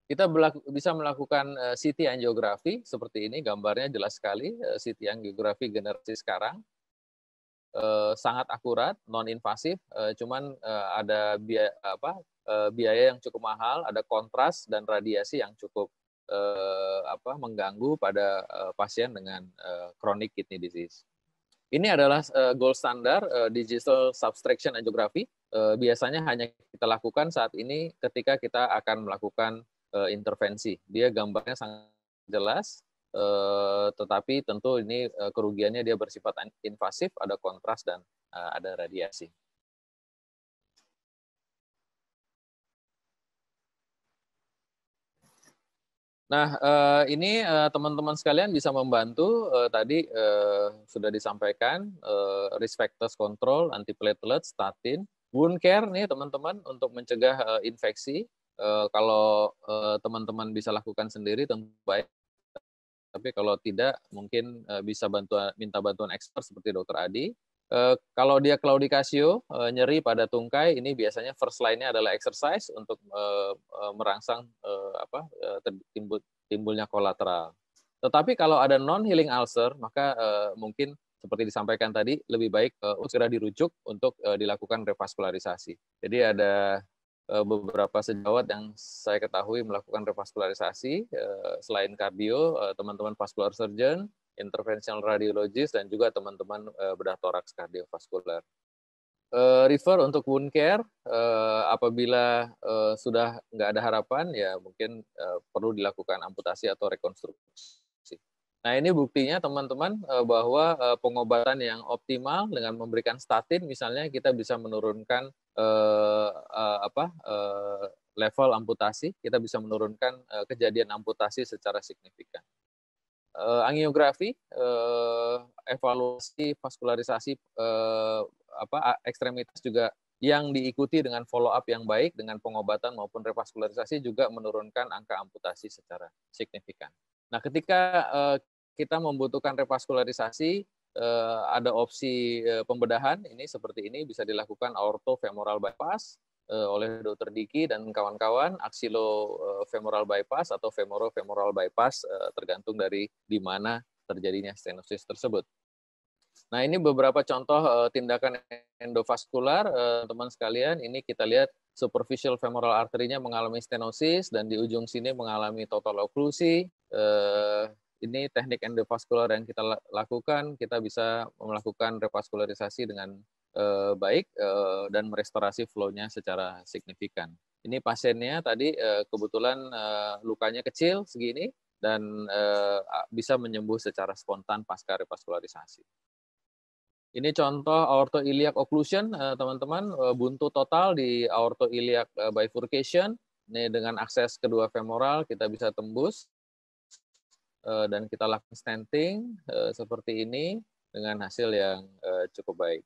C: Kita bisa melakukan CT angiografi seperti ini, gambarnya jelas sekali. CT angiografi generasi sekarang sangat akurat, non-invasif, cuman ada biaya yang cukup mahal, ada kontras dan radiasi yang cukup mengganggu pada pasien dengan chronic kidney disease. Ini adalah gold standar digital subtraction angiography. Biasanya hanya kita lakukan saat ini ketika kita akan melakukan intervensi. Dia gambarnya sangat jelas, tetapi tentu ini kerugiannya dia bersifat invasif, ada kontras dan ada radiasi. Nah, ini teman-teman sekalian bisa membantu, tadi sudah disampaikan, risk factors control, antiplatelet, statin, wound care nih teman-teman untuk mencegah infeksi. Kalau teman-teman bisa lakukan sendiri tentu baik, tapi kalau tidak mungkin bisa minta bantuan expert seperti Dr. Adi. Kalau dia claudicatio, nyeri pada tungkai, ini biasanya first line-nya adalah exercise untuk merangsang timbulnya kolateral. Tetapi kalau ada non-healing ulcer, maka mungkin seperti disampaikan tadi, lebih baik segera dirujuk untuk dilakukan revaskularisasi. Jadi ada beberapa sejawat yang saya ketahui melakukan revaskularisasi, selain kardio, teman-teman vascular surgeon, interventional radiologist, dan juga teman-teman bedah toraks kardiovaskular. Refer untuk wound care, apabila sudah nggak ada harapan, ya mungkin perlu dilakukan amputasi atau rekonstruksi. Nah ini buktinya teman-teman bahwa pengobatan yang optimal dengan memberikan statin, misalnya kita bisa menurunkan level amputasi, kita bisa menurunkan kejadian amputasi secara signifikan. Angiografi, evaluasi vaskularisasi ekstremitas juga yang diikuti dengan follow up yang baik dengan pengobatan maupun revaskularisasi juga menurunkan angka amputasi secara signifikan. Nah, ketika kita membutuhkan revaskularisasi, ada opsi pembedahan ini seperti ini, bisa dilakukan aortofemoral bypass oleh Dr. Diki dan kawan-kawan, axillofemoral bypass atau femoral bypass, tergantung dari di mana terjadinya stenosis tersebut. Nah, ini beberapa contoh tindakan endovaskular, teman sekalian. Ini kita lihat superficial femoral artery-nya mengalami stenosis dan di ujung sini mengalami total oklusi. Ini teknik endovaskular yang kita lakukan, kita bisa melakukan revaskularisasi dengan baik dan merestorasi flow-nya secara signifikan. Ini pasiennya tadi kebetulan lukanya kecil segini dan bisa menyembuh secara spontan pasca revaskularisasi. Ini contoh aortoiliac occlusion, teman-teman, buntu total di aortoiliac bifurcation. Ini dengan akses kedua femoral kita bisa tembus dan kita lakukan stenting seperti ini dengan hasil yang cukup baik.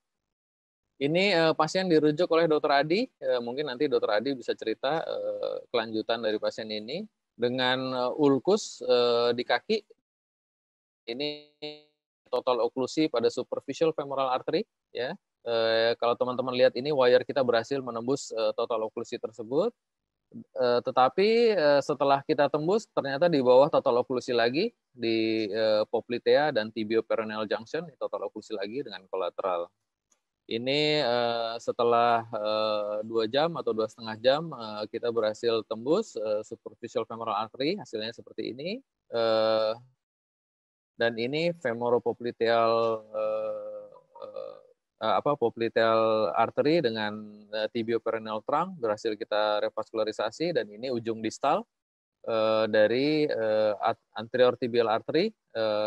C: Ini pasien dirujuk oleh Dr. Adi, mungkin nanti Dr. Adi bisa cerita kelanjutan dari pasien ini dengan ulkus di kaki. Ini total oklusi pada superficial femoral artery, ya. Kalau teman-teman lihat ini wire kita berhasil menembus total oklusi tersebut. Tetapi setelah kita tembus, ternyata di bawah total oklusi lagi di poplitea dan tibioperoneal junction, total oklusi lagi dengan kolateral. Ini setelah 2 jam atau 2,5 jam kita berhasil tembus superficial femoral artery, hasilnya seperti ini. Dan ini femoropopliteal popliteal artery dengan tibioperoneal trunk berhasil kita revaskularisasi, dan ini ujung distal dari anterior tibial artery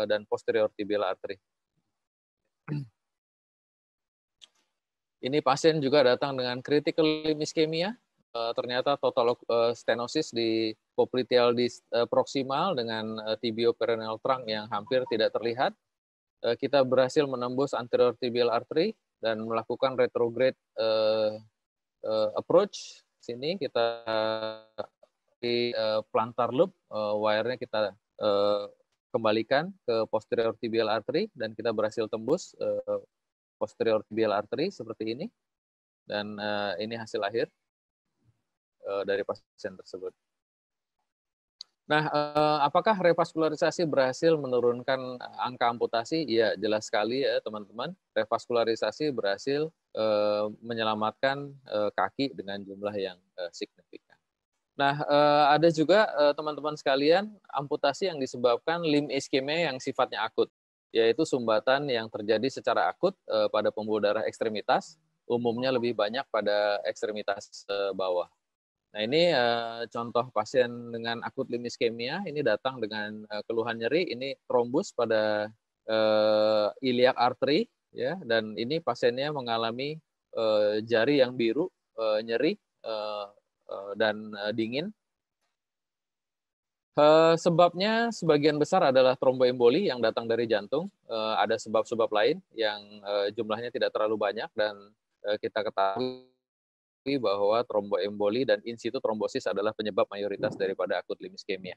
C: dan posterior tibial artery. Ini pasien juga datang dengan critical limb ischemia. Ternyata total stenosis di popliteal proximal dengan tibioperoneal trunk yang hampir tidak terlihat. Kita berhasil menembus anterior tibial artery dan melakukan retrograde approach. Sini kita di plantar loop, wire-nya kita kembalikan ke posterior tibial artery dan kita berhasil tembus posterior tibial artery seperti ini, dan ini hasil akhir dari pasien tersebut. Nah, apakah revaskularisasi berhasil menurunkan angka amputasi? Ya, jelas sekali ya teman-teman. Revaskularisasi berhasil menyelamatkan kaki dengan jumlah yang signifikan. Nah, ada juga teman-teman sekalian amputasi yang disebabkan limb ischemia yang sifatnya akut, yaitu sumbatan yang terjadi secara akut pada pembuluh darah ekstremitas, umumnya lebih banyak pada ekstremitas bawah. Nah, ini contoh pasien dengan akut limb ischemia, ini datang dengan keluhan nyeri, ini trombus pada iliac artery, ya, dan ini pasiennya mengalami jari yang biru, nyeri dan dingin. Sebabnya sebagian besar adalah tromboemboli yang datang dari jantung. Ada sebab-sebab lain yang jumlahnya tidak terlalu banyak, dan kita ketahui bahwa tromboemboli dan in situ trombosis adalah penyebab mayoritas daripada akut limb ischemia.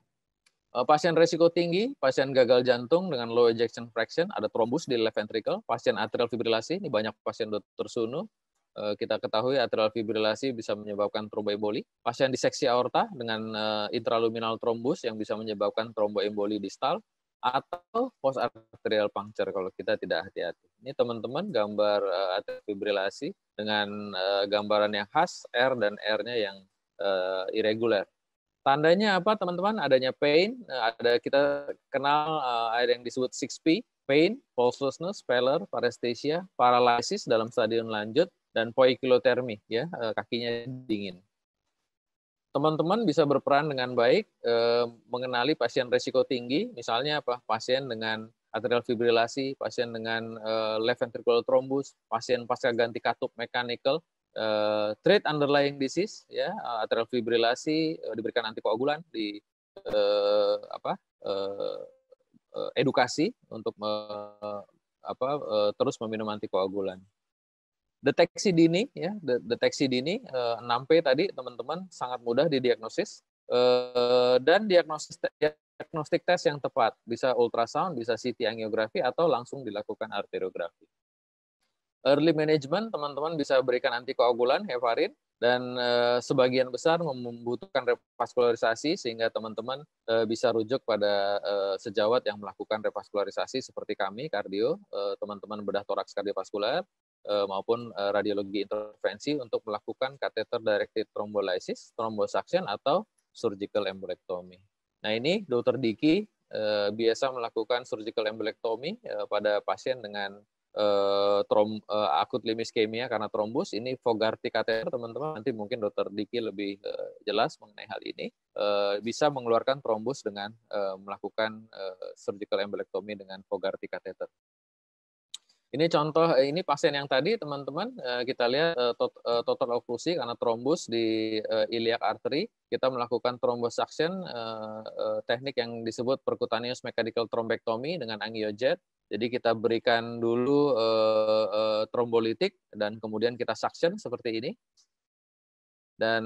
C: Pasien risiko tinggi, pasien gagal jantung dengan low ejection fraction, ada trombus di left ventricle, pasien atrial fibrilasi, ini banyak pasien Dr. Sunu. Kita ketahui atrial fibrilasi bisa menyebabkan tromboemboli. Pasien diseksi aorta dengan intraluminal trombus yang bisa menyebabkan tromboemboli distal, atau post arterial puncture kalau kita tidak hati-hati. Ini teman-teman gambar atrial fibrilasi dengan gambaran yang khas, R dan R-nya yang irregular. Tandanya apa teman-teman? Adanya pain, ada kita kenal ada yang disebut 6P, pain, pulselessness, pallor, paresthesia, paralysis dalam stadium lanjut, dan poikilotermi, ya, kakinya dingin. Teman-teman bisa berperan dengan baik mengenali pasien risiko tinggi, misalnya apa? Pasien dengan atrial fibrilasi, pasien dengan left ventricular thrombus, pasien pasca ganti katup mechanical, treat underlying disease, ya, atrial fibrilasi, diberikan antikoagulan, di edukasi untuk terus meminum antikoagulan. Deteksi dini, ya, deteksi dini 6P tadi teman-teman sangat mudah didiagnosis, dan diagnostik tes yang tepat, bisa ultrasound, bisa CT angiografi, atau langsung dilakukan arteriografi. Early management, teman-teman bisa berikan antikoagulan, heparin, dan sebagian besar membutuhkan revaskularisasi, sehingga teman-teman bisa rujuk pada sejawat yang melakukan revaskularisasi seperti kami, kardio, teman-teman bedah toraks kardiovaskular, maupun radiologi intervensi untuk melakukan catheter directed thrombolysis, thrombosuction, atau surgical embolectomy. Nah, ini Dr. Diki biasa melakukan surgical embolectomy pada pasien dengan akut limb ischemia karena trombus. Ini Fogarty catheter, teman-teman. Nanti mungkin Dr. Diki lebih jelas mengenai hal ini. Bisa mengeluarkan trombus dengan melakukan surgical embolectomy dengan Fogarty catheter. Ini contoh, ini pasien yang tadi teman-teman, kita lihat total oklusi karena trombus di iliac artery. Kita melakukan thrombosuction, teknik yang disebut percutaneous mechanical thrombectomy dengan angiojet. Jadi kita berikan dulu trombolitik dan kemudian kita suction seperti ini. Dan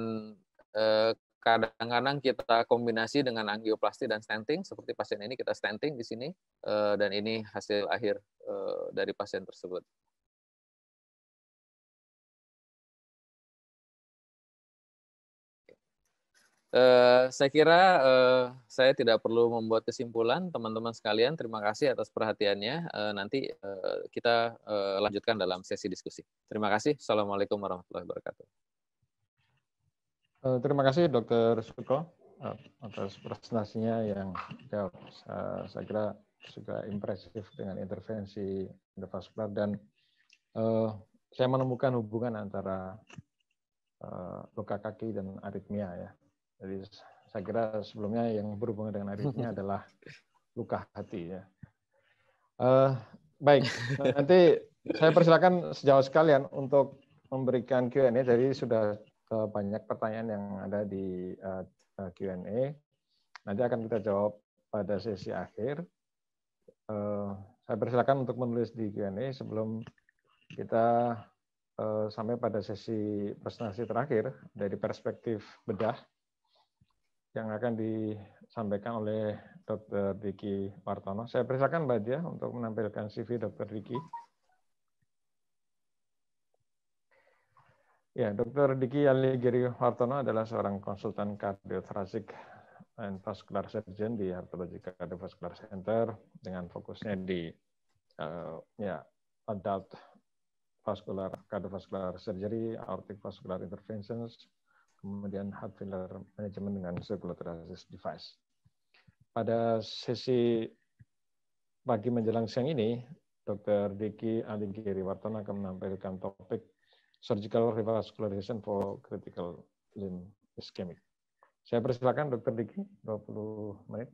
C: kadang-kadang kita kombinasi dengan angioplasti dan stenting, seperti pasien ini kita stenting di sini, dan ini hasil akhir dari pasien tersebut. Saya kira saya tidak perlu membuat kesimpulan, teman-teman sekalian. Terima kasih atas perhatiannya. Nanti kita lanjutkan dalam sesi diskusi. Terima kasih. Assalamualaikum warahmatullahi wabarakatuh.
B: Terima kasih Dr. Suko atas presentasinya yang jauh. Saya kira juga impresif dengan intervensi endovaskular dan saya menemukan hubungan antara luka kaki dan aritmia ya. Jadi saya kira sebelumnya yang berhubungan dengan aritmia adalah luka hati ya. Baik, nanti saya persilakan sejauh sekalian untuk memberikan Q&A. Jadi sudah banyak pertanyaan yang ada di Q&A. Nanti akan kita jawab pada sesi akhir. Saya persilakan untuk menulis di Q&A sebelum kita sampai pada sesi presentasi terakhir dari perspektif bedah yang akan disampaikan oleh Dr. Diki Wartono. Saya persilakan Mbak Dia untuk menampilkan CV Dr. Diki. Ya, Dr. Diki Alighieri Wartono adalah seorang konsultan kardiothoracic and vascular surgeon di Heartology Cardiovascular Center dengan fokusnya di adult vascular cardiovascular surgery, aortic vascular interventions, kemudian heart failure management dengan circulatory assist device. Pada sesi pagi menjelang siang ini, Dr. Diki Alighieri Wartono akan menampilkan topik surgical revascularization for critical limb ischemic. Saya persilakan Dr. Diki, 20 menit.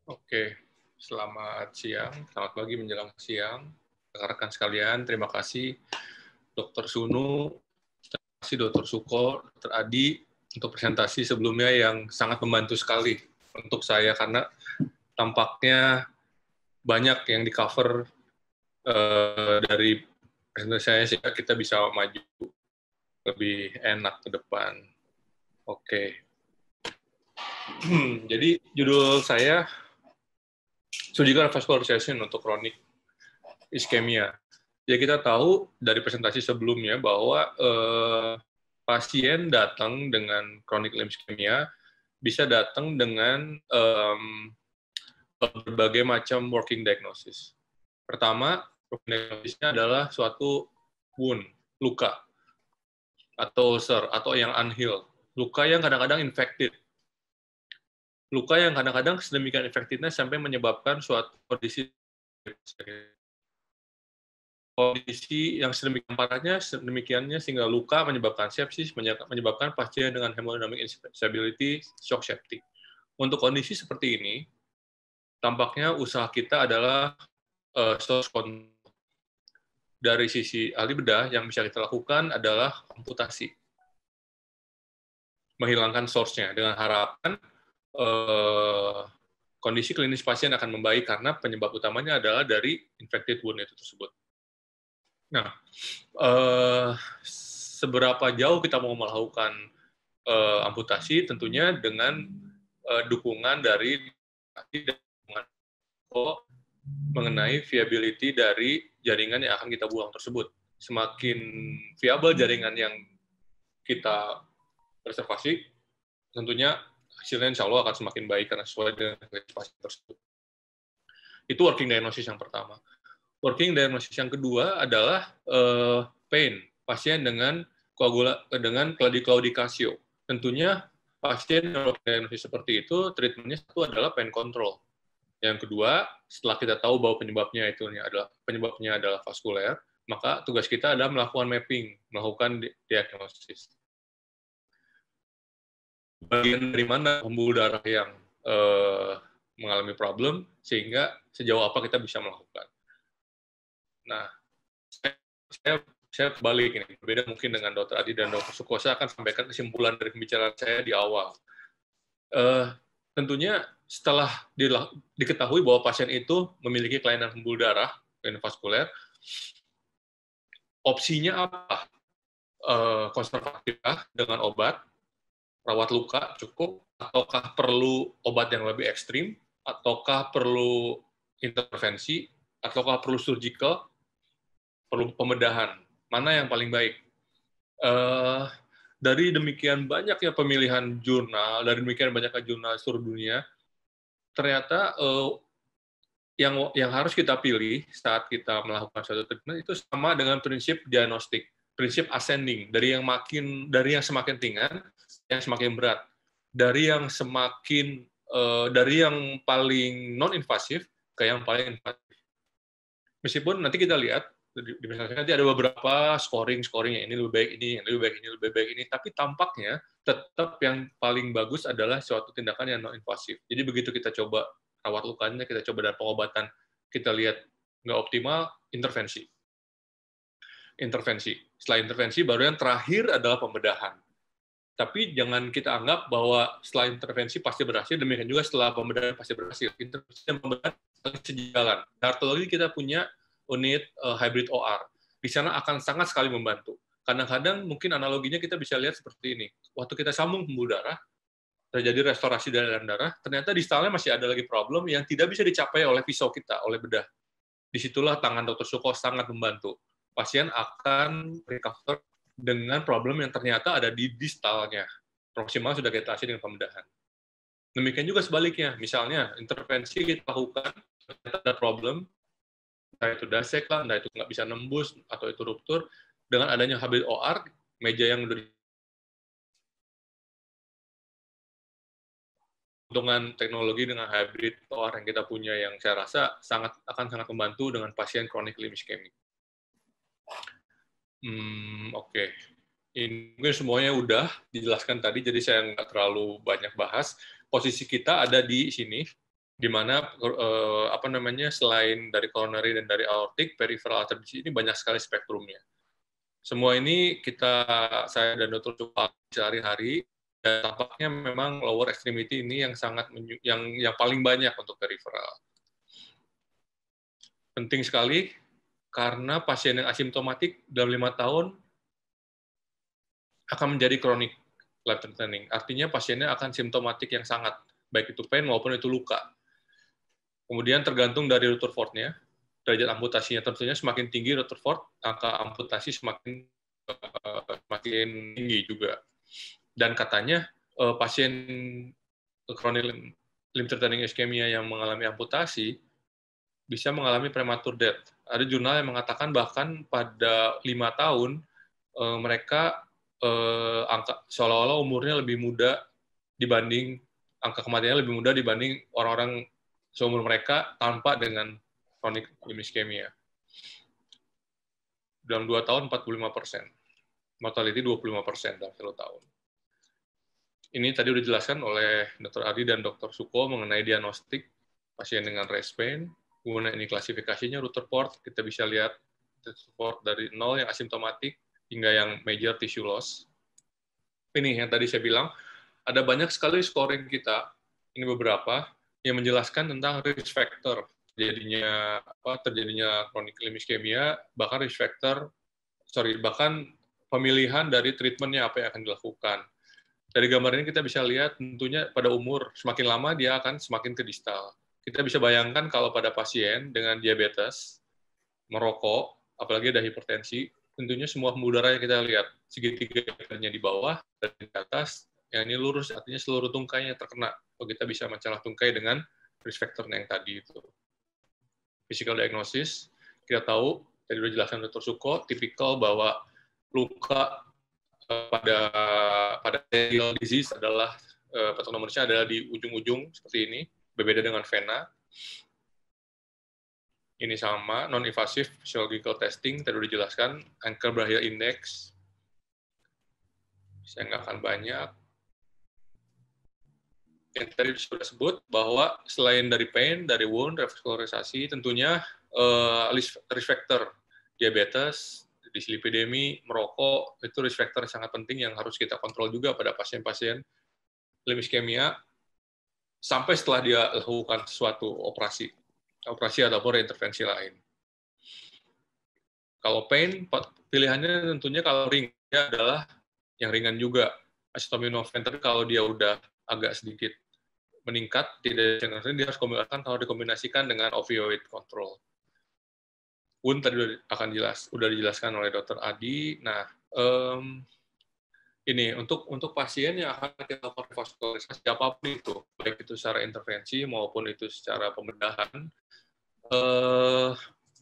E: Oke, selamat siang, selamat pagi menjelang siang. Rekan-rekan sekalian, terima kasih Dr. Sunu, terima kasih Dr. Suko, Dr. Adi, untuk presentasi sebelumnya yang sangat membantu sekali untuk saya, karena tampaknya banyak yang di-cover dari presentasi saya, sehingga kita bisa maju lebih enak ke depan. Oke. Jadi judul saya surgical revascularization untuk chronic ischemia. Jadi kita tahu dari presentasi sebelumnya bahwa pasien datang dengan chronic limb ischemia bisa datang dengan berbagai macam working diagnosis. Pertama, working diagnosisnya adalah suatu wound, luka, atau ulcer, atau yang unhealed. Luka yang kadang-kadang infected. Luka yang kadang-kadang sedemikian infectednya sampai menyebabkan suatu kondisi yang sedemikian parahnya, sedemikiannya sehingga luka menyebabkan sepsis, menyebabkan pasien dengan hemodynamic instability, shock septic. Untuk kondisi seperti ini, tampaknya usaha kita adalah source control. Dari sisi ahli bedah, yang bisa kita lakukan adalah amputasi. Menghilangkan source-nya dengan harapan kondisi klinis pasien akan membaik karena penyebab utamanya adalah dari infected wound itu tersebut. Nah, seberapa jauh kita mau melakukan amputasi, tentunya dengan dukungan dari mengenai viability dari jaringan yang akan kita buang tersebut. Semakin viabel jaringan yang kita reservasi, tentunya hasilnya insya Allah akan semakin baik karena sesuai dengan pasien tersebut. Itu working diagnosis yang pertama. Working diagnosis yang kedua adalah pain, pasien dengan claudicatio. Tentunya pasien dengan diagnosis seperti itu, treatmentnya satu adalah pain control. Yang kedua, setelah kita tahu bahwa penyebabnya adalah vaskuler, maka tugas kita adalah melakukan mapping, melakukan diagnosis. Bagian dari mana pembuluh darah yang mengalami problem, sehingga sejauh apa kita bisa melakukan. Nah, saya kebalik ini, berbeda mungkin dengan Dr. Adi dan Dr. Suko. Saya akan sampaikan kesimpulan dari pembicaraan saya di awal. Tentunya setelah diketahui bahwa pasien itu memiliki kelainan pembuluh darah, kelainan vaskuler, opsinya apa? Konservatif dengan obat, rawat luka cukup, ataukah perlu obat yang lebih ekstrim, ataukah perlu intervensi, ataukah perlu surgical, perlu pembedahan. Mana yang paling baik? Dari demikian banyaknya pemilihan jurnal, dari demikian banyaknya jurnal seluruh dunia, ternyata yang harus kita pilih saat kita melakukan suatu treatment itu sama dengan prinsip diagnostik, prinsip ascending, dari yang semakin ringan, yang semakin berat, dari yang paling non invasif ke yang paling invasif. Meskipun nanti kita lihat misalnya nanti ada beberapa scoring yang ini lebih baik, ini yang lebih baik ini, tapi tampaknya tetap yang paling bagus adalah suatu tindakan yang non invasif. Jadi begitu kita coba rawat lukanya, kita coba dari pengobatan, kita lihat nggak optimal, intervensi. Setelah intervensi, baru yang terakhir adalah pembedahan. Tapi jangan kita anggap bahwa setelah intervensi pasti berhasil, demikian juga setelah pembedahan pasti berhasil. Intervensi dan pembedahan sejalan. Dermatologi kita punya unit hybrid OR. Di sana akan sangat sekali membantu. Kadang-kadang mungkin analoginya kita bisa lihat seperti ini. Waktu kita sambung pembuluh darah, terjadi restorasi dalam darah, ternyata distalnya masih ada lagi problem yang tidak bisa dicapai oleh pisau kita, oleh bedah. Disitulah tangan Dr. Suko sangat membantu. Pasien akan recover dengan problem yang ternyata ada di distalnya. Proksimal sudah kita atasi dengan pembedahan. Demikian juga sebaliknya, misalnya intervensi kita lakukan, ternyata ada problem, entah itu dasek lah, entah itu nggak bisa nembus, atau itu ruptur, dengan adanya hybrid OR, meja yang keuntungan teknologi dengan hybrid OR yang kita punya yang saya rasa akan sangat membantu dengan pasien chronic limb ischemic. Oke. Ini mungkin semuanya udah dijelaskan tadi, jadi saya nggak terlalu banyak bahas. Posisi kita ada di sini, di mana selain dari coronary dan dari aortic, peripheral artery ini banyak sekali spektrumnya. Semua ini saya dan Dr. Suko sehari-hari, dan tampaknya memang lower extremity ini yang paling banyak untuk peripheral. Penting sekali karena pasien yang asimptomatik dalam 5 tahun akan menjadi chronic life threatening. Artinya pasiennya akan simptomatik yang sangat, baik itu pain maupun itu luka. Kemudian tergantung dari Rutherford-nya, derajat amputasinya tentunya semakin tinggi Rutherford, angka amputasi semakin tinggi juga. Dan katanya pasien chronic limb threatening ischemia yang mengalami amputasi bisa mengalami premature death. Ada jurnal yang mengatakan bahkan pada 5 tahun mereka seolah-olah umurnya lebih muda dibanding angka kematiannya lebih muda dibanding orang-orang seumur mereka tanpa dengan chronic limb ischemia. Dalam 2 tahun 45%, mortality 25% dalam 1 tahun. Ini tadi sudah dijelaskan oleh Dr. Adi dan Dr. Suko mengenai diagnostik pasien dengan rest pain. Kemudian ini klasifikasinya Rutherford, kita bisa lihat Rutherford dari 0 yang asimptomatik hingga yang major tissue loss. Ini yang tadi saya bilang, ada banyak sekali scoring kita, ini beberapa, yang menjelaskan tentang risk factor terjadinya chronic limb ischemia, bahkan bahkan pemilihan dari treatmentnya apa yang akan dilakukan. Dari gambar ini kita bisa lihat tentunya pada umur semakin lama dia akan semakin ke distal. Kita bisa bayangkan kalau pada pasien dengan diabetes, merokok, apalagi ada hipertensi, tentunya semua pembuluh darah yang kita lihat, segitiganya di bawah dan di atas, yang ini lurus, artinya seluruh tungkainya terkena. Kalau kita bisa mencelah tungkai dengan risk factor yang tadi itu. Physical diagnosis, kita tahu, tadi sudah jelaskan Dr. Suko, tipikal bahwa luka pada serial disease adalah patognomosnya adalah di ujung-ujung seperti ini, berbeda dengan vena. Ini sama, non-invasive physiological testing, tadi sudah dijelaskan, Anchor Brachial Index, saya nggak akan banyak. Yang tadi sudah sebut bahwa selain dari pain, dari wound, revascularisasi, tentunya risk factor diabetes, dislipidemi, merokok, itu risk factor yang sangat penting yang harus kita kontrol juga pada pasien-pasien limb ischemia sampai setelah dia lakukan suatu operasi ataupun reintervensi lain. Kalau pain, pilihannya tentunya kalau ringan adalah yang ringan juga. Acetaminophen, tapi kalau dia udah agak sedikit meningkat, tidak dia harus dikombinasikan dengan opioid control. Wun tadi udah dijelaskan oleh Dr. Adi. Nah, ini untuk pasien yang akan kita lakukan revaskularisasi apapun itu, baik itu secara intervensi maupun itu secara pembedahan,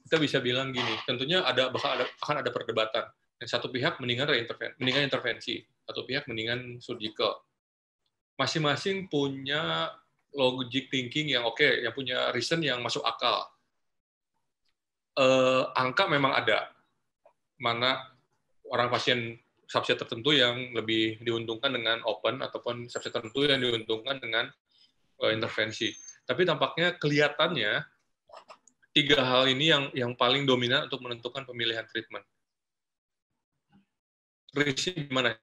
E: kita bisa bilang gini, tentunya akan ada perdebatan. Yang satu pihak mendingan intervensi, satu pihak mendingan surgical. Masing-masing punya logic thinking yang oke, yang punya reason yang masuk akal. Angka memang ada, mana orang pasien subset tertentu yang lebih diuntungkan dengan open ataupun subset tertentu yang diuntungkan dengan intervensi. Tapi tampaknya kelihatannya 3 hal ini yang paling dominan untuk menentukan pemilihan treatment. Risiko gimana?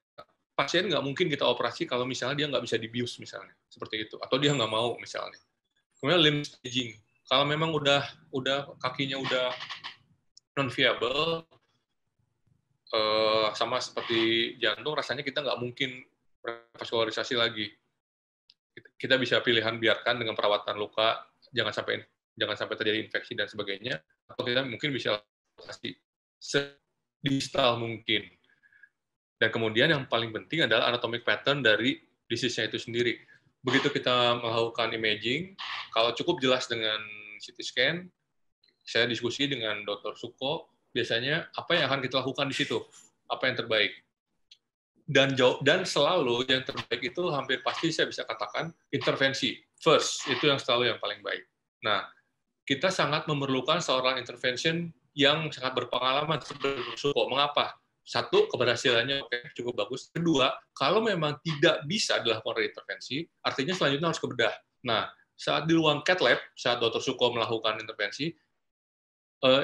E: Pasien nggak mungkin kita operasi kalau misalnya dia nggak bisa dibius misalnya, seperti itu, atau dia nggak mau misalnya. Kemudian limb staging, kalau memang udah kakinya udah non viable, sama seperti jantung, rasanya kita nggak mungkin revaskularisasi lagi. Kita bisa pilihan biarkan dengan perawatan luka, jangan sampai terjadi infeksi dan sebagainya, atau kita mungkin bisa operasi sedistal mungkin. Dan kemudian yang paling penting adalah anatomic pattern dari disease-nya itu sendiri. Begitu kita melakukan imaging, kalau cukup jelas dengan CT scan, saya diskusi dengan Dr. Suko, biasanya apa yang akan kita lakukan di situ? Apa yang terbaik? Dan selalu yang terbaik itu hampir pasti saya bisa katakan intervensi. First, itu yang selalu yang paling baik. Nah, kita sangat memerlukan seorang intervention yang sangat berpengalaman seperti Dr. Suko. Mengapa? Satu, keberhasilannya cukup bagus. Kedua, kalau memang tidak bisa dilakukan reintervensi, artinya selanjutnya harus ke bedah. Nah, saat di ruang cath lab, saat Dr. Suko melakukan intervensi,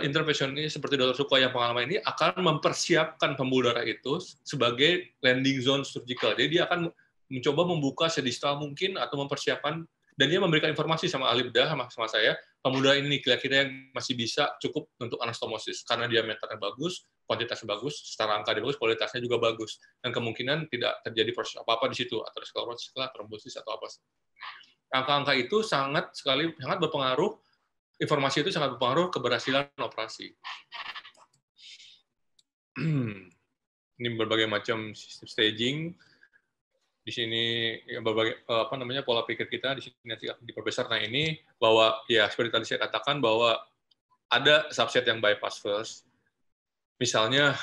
E: intervention ini seperti Dr. Suko yang pengalaman ini akan mempersiapkan pembuluh darah itu sebagai landing zone surgical. Jadi dia akan mencoba membuka sedistal mungkin atau mempersiapkan, dan dia memberikan informasi sama ahli bedah sama saya, pembuluh darah ini kira-kira yang masih bisa cukup untuk anastomosis karena diameternya bagus, kuantitasnya bagus, secara angka dia bagus, kualitasnya juga bagus, dan kemungkinan tidak terjadi proses apa-apa di situ, aterosklerosis, trombosis atau apa. Angka-angka itu sangat berpengaruh. Informasi itu sangat berpengaruh keberhasilan operasi. Ini berbagai macam sistem staging. Di sini berbagai pola pikir kita di sini nanti akan diperbesar. Nah, ini bahwa ya seperti tadi saya katakan bahwa ada subset yang bypass first. Misalnya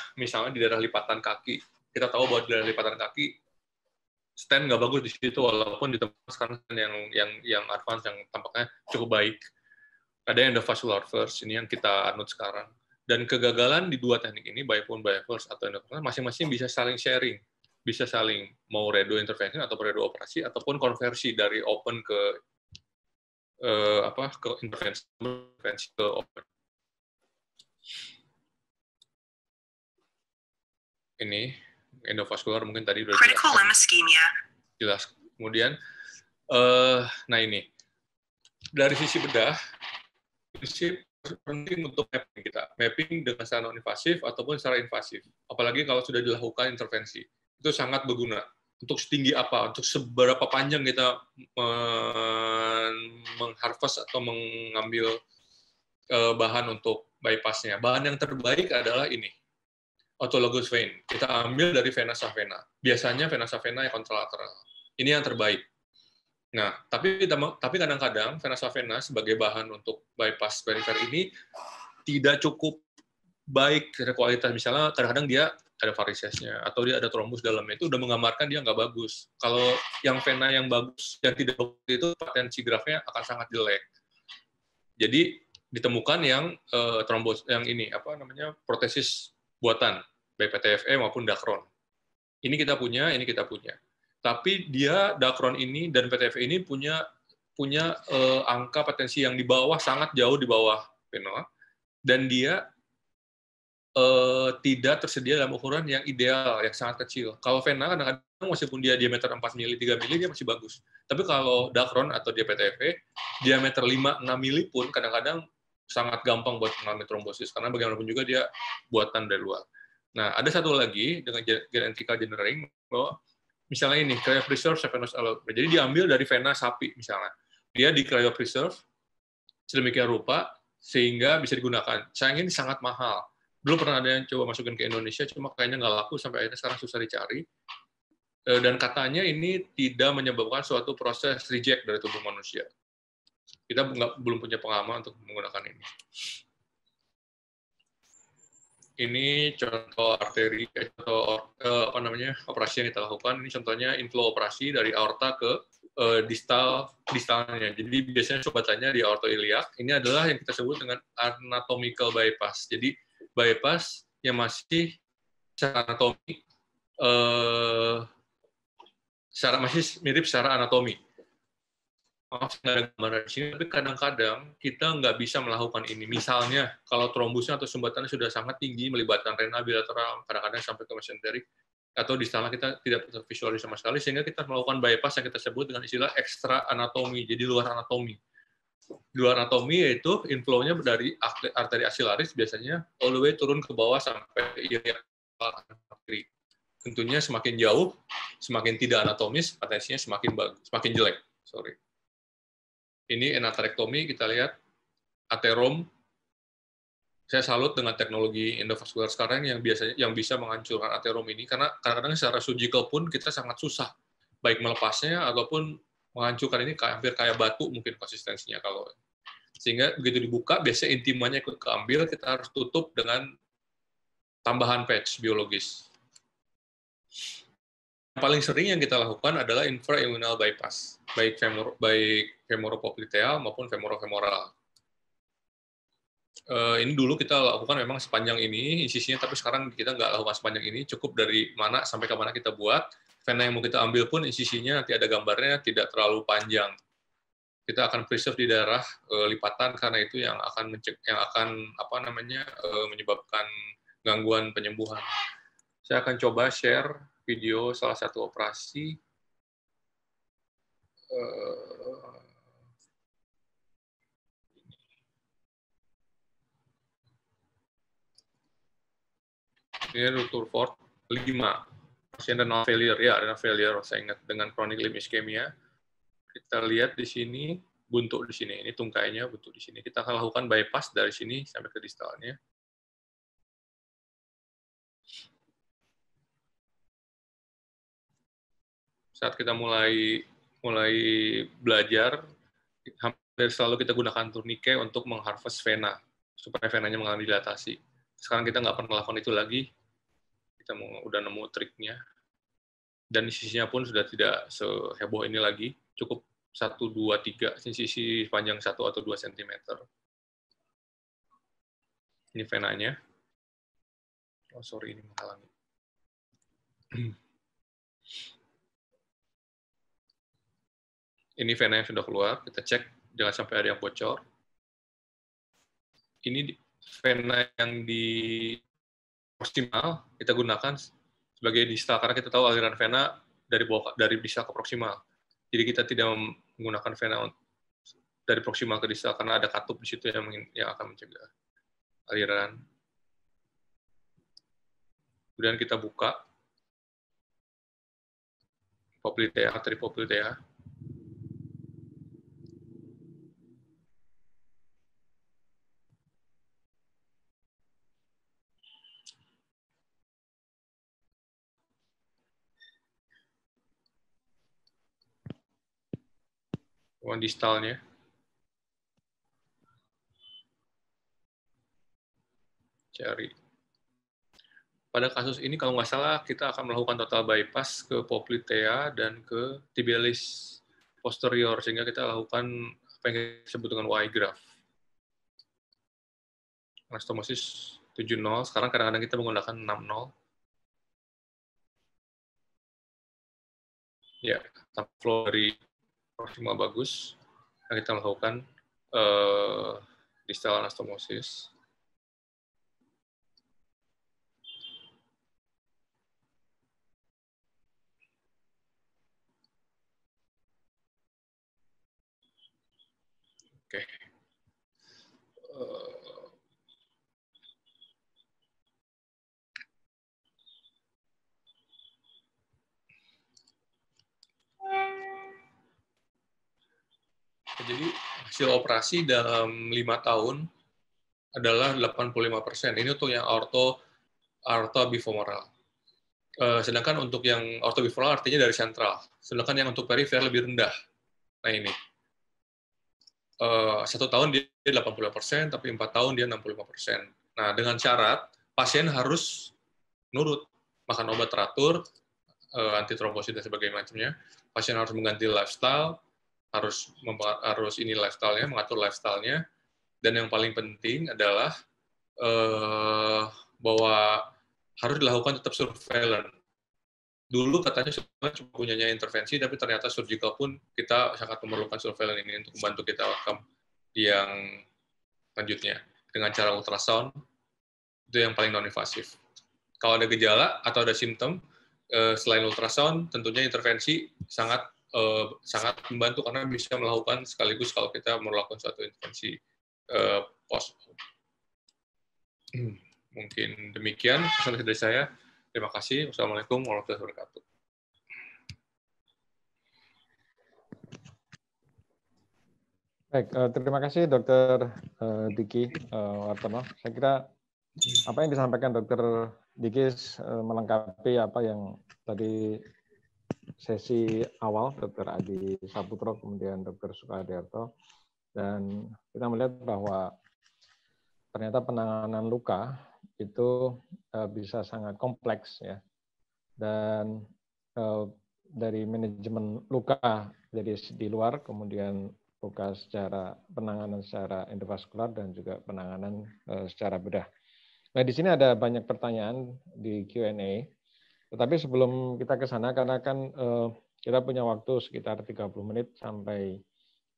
E: di daerah lipatan kaki. Kita tahu bahwa di daerah lipatan kaki stent nggak bagus di situ, walaupun ditemukan sekarang yang advance yang tampaknya cukup baik. Ada yang endovascular first, ini yang kita anut sekarang. Dan kegagalan di 2 teknik ini, biopun first atau endovascular, masing-masing bisa saling sharing. Bisa saling mau redo intervention atau redo operasi, ataupun konversi dari open ke intervensi ke open. Ini endovascular mungkin tadi sudah jelas. Kemudian, nah ini dari sisi bedah, prinsip penting untuk mapping dengan secara non invasif ataupun secara invasif. Apalagi kalau sudah dilakukan intervensi, itu sangat berguna. Untuk setinggi apa, untuk seberapa panjang kita mengharvest atau mengambil bahan untuk bypassnya. Bahan yang terbaik adalah ini, autologous vein. Kita ambil dari vena savena. Biasanya vena savena yang kontralateral. Ini yang terbaik. Nah, tapi kadang-kadang vena savena sebagai bahan untuk bypass perifer ini tidak cukup baik secara kualitas. Misalnya kadang-kadang dia ada varisesnya atau dia ada trombus dalamnya, itu udah menggambarkan dia nggak bagus. Kalau yang vena yang bagus yang tidak bagus itu potensi grafnya akan sangat jelek. Jadi ditemukan yang trombos yang ini protesis buatan baik PTFE maupun Dacron. Ini kita punya. Tapi dia Dacron ini dan PTFE ini punya angka potensi yang di bawah, sangat jauh di bawah vena, dan dia tidak tersedia dalam ukuran yang ideal, yang sangat kecil. Kalau vena kadang-kadang meskipun dia diameter 4 mili, 3 mili, dia masih bagus. Tapi kalau Dacron atau dia PTFE, diameter 5-6 mili pun kadang-kadang sangat gampang buat mengalami trombosis, karena bagaimanapun juga dia buatan dari luar. Nah, ada satu lagi dengan genetical engineering, bahwa misalnya ini, cryopreserve saphenous allograft. Jadi diambil dari vena sapi misalnya. Dia di cryopreserve sedemikian rupa, sehingga bisa digunakan. Sayangnya ini sangat mahal. Dulu pernah ada yang coba masukin ke Indonesia, cuma kayaknya nggak laku, sampai akhirnya sekarang susah dicari. Dan katanya ini tidak menyebabkan suatu proses reject dari tubuh manusia. Kita belum punya pengalaman untuk menggunakan ini. Ini contoh arteri, contoh operasi yang kita lakukan. Ini contohnya inflow operasi dari aorta ke distalnya. Jadi biasanya sobatannya di aorta iliak. Ini adalah yang kita sebut dengan anatomical bypass. Jadi bypass yang masih secara anatomi, masih mirip secara anatomi. Maaf, nggak ada gambar di sini, tapi kadang-kadang kita nggak bisa melakukan ini. Misalnya, kalau trombusnya atau sumbatannya sudah sangat tinggi, melibatkan renal bilateral, kadang-kadang sampai ke mesenterik, atau di sana kita tidak tervisualis sama sekali, sehingga kita melakukan bypass yang kita sebut dengan istilah ekstra anatomi, jadi luar anatomi. Luar anatomi yaitu inflow-nya dari arteri aksilaris biasanya all the way turun ke bawah sampai iliac arteri. Tentunya semakin jauh, semakin tidak anatomis, potensinya semakin jelek. Sorry. Ini endarterektomi, kita lihat aterom. Saya salut dengan teknologi endovaskular sekarang yang bisa menghancurkan aterom ini, karena kadang-kadang secara surgical pun kita sangat susah, baik melepasnya ataupun menghancurkan ini hampir kayak batu mungkin konsistensinya kalau. Sehingga begitu dibuka, biasanya intimannya ikut keambil, kita harus tutup dengan tambahan patch biologis. Yang paling sering yang kita lakukan adalah infrainguinal bypass, baik femoropopliteal maupun femorofemoral. Ini dulu kita lakukan memang sepanjang ini insisinya, tapi sekarang kita nggak lakukan sepanjang ini, cukup dari mana sampai ke mana kita buat. Vena yang mau kita ambil pun insisinya nanti ada gambarnya, tidak terlalu panjang. Kita akan preserve di daerah lipatan, karena itu yang akan menyebabkan gangguan penyembuhan. Saya akan coba share video salah satu operasi. Ini Rutherford 5. Pasien renal failure, ya renal failure, saya ingat, dengan chronic limb ischemia. Kita lihat di sini, buntu di sini. Ini tungkainya buntu di sini. Kita akan lakukan bypass dari sini sampai ke distalnya. Saat kita mulai belajar, hampir selalu kita gunakan turnike untuk mengharvest vena, supaya venanya mengalami dilatasi. Sekarang kita nggak pernah lakukan itu lagi, kita udah nemu triknya, dan sisinya pun sudah tidak seheboh ini lagi, cukup 1, 2, 3, sisi panjang 1 atau 2 cm. Ini venanya. Oh, sorry, ini menghalangi. Ini vena yang sudah keluar, kita cek, jangan sampai ada yang bocor. Ini vena yang di proksimal, kita gunakan sebagai distal, karena kita tahu aliran vena dari distal ke proksimal. Jadi kita tidak menggunakan vena dari proksimal ke distal, karena ada katup di situ yang akan mencegah aliran. Kemudian kita buka poplitea, arteri poplitea. Distalnya. Cari. Pada kasus ini, kalau nggak salah, kita akan melakukan total bypass ke poplitea dan ke tibialis posterior, sehingga kita lakukan apa yang kita sebut dengan Y-graft. Anastomosis 7-0, sekarang kadang-kadang kita menggunakan 6-0. Ya, flow dari proksimal bagus, yang kita melakukan distal anastomosis. Oke. Jadi hasil operasi dalam 5 tahun adalah 85%. Ini untuk yang ortobifemoral. Sedangkan untuk yang ortobifemoral artinya dari sentral. Sedangkan yang untuk perifer lebih rendah. Nah ini. 1 tahun dia 85%, tapi 4 tahun dia 65%. Nah, dengan syarat pasien harus nurut, makan obat teratur, anti trombosit dan sebagainya macamnya. Pasien harus mengganti lifestyle, harus ini lifestyle-nya, mengatur lifestyle-nya. Dan yang paling penting adalah bahwa harus dilakukan tetap surveillance. Dulu katanya cuma punyanya intervensi, tapi ternyata surgical pun kita sangat memerlukan surveillance ini untuk membantu kita outcome yang lanjutnya. Dengan cara ultrasound, itu yang paling non-invasif. Kalau ada gejala atau ada simptom, selain ultrasound, tentunya intervensi sangat membantu karena bisa melakukan sekaligus kalau kita melakukan suatu intervensi post. Mungkin demikian pesan dari saya. Terima kasih. Wassalamualaikum warahmatullahi wabarakatuh.
B: Baik, terima kasih Dr. Diki Wartono. Saya kira apa yang disampaikan Dr. Diki melengkapi apa yang tadi sesi awal Dr. Adi Saputro, kemudian Dr. Sukahardiarto, dan kita melihat bahwa ternyata penanganan luka itu bisa sangat kompleks ya, dan dari manajemen luka jadi di luar, kemudian luka secara penanganan secara endovaskular dan juga penanganan secara bedah. Nah, di sini ada banyak pertanyaan di Q&A. Tetapi sebelum kita ke sana, karena kan kita punya waktu sekitar 30 menit sampai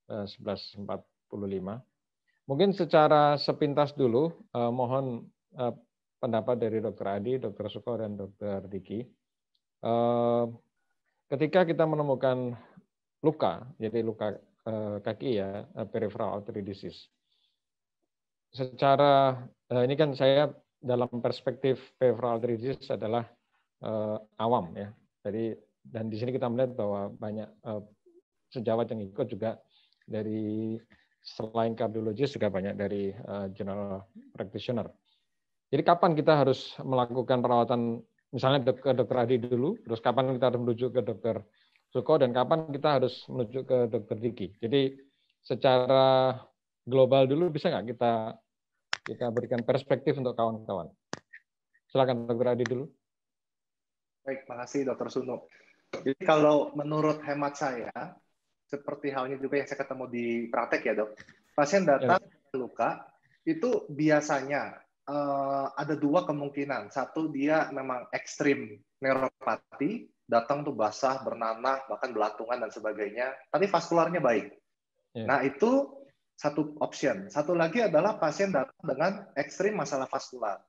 B: 11.45. Mungkin secara sepintas dulu, mohon pendapat dari Dr. Adi, Dr. Suko, dan Dr. Diki. Ketika kita menemukan luka, jadi luka kaki ya, peripheral artery disease. Secara, ini kan saya dalam perspektif peripheral artery disease adalah awam ya. Jadi, dan di sini kita melihat bahwa banyak sejawat yang ikut juga dari selain kardiologis juga banyak dari general practitioner. Jadi kapan kita harus melakukan perawatan, misalnya ke Dr. Adi dulu, terus kapan kita harus menuju ke Dr. Suko, dan kapan kita harus menuju ke Dr. Diki. Jadi secara global dulu bisa nggak kita berikan perspektif untuk kawan-kawan. Silakan Dr. Adi dulu.
D: Baik, makasih Dr. Suno. Jadi kalau menurut hemat saya, seperti halnya juga yang saya ketemu di praktek ya dok, pasien datang luka, itu biasanya ada dua kemungkinan. Satu, dia memang ekstrim neuropati, datang tuh basah, bernanah, bahkan belatungan dan sebagainya, tapi vaskularnya baik. Nah itu satu option. Satu lagi adalah pasien datang dengan ekstrim masalah vaskular.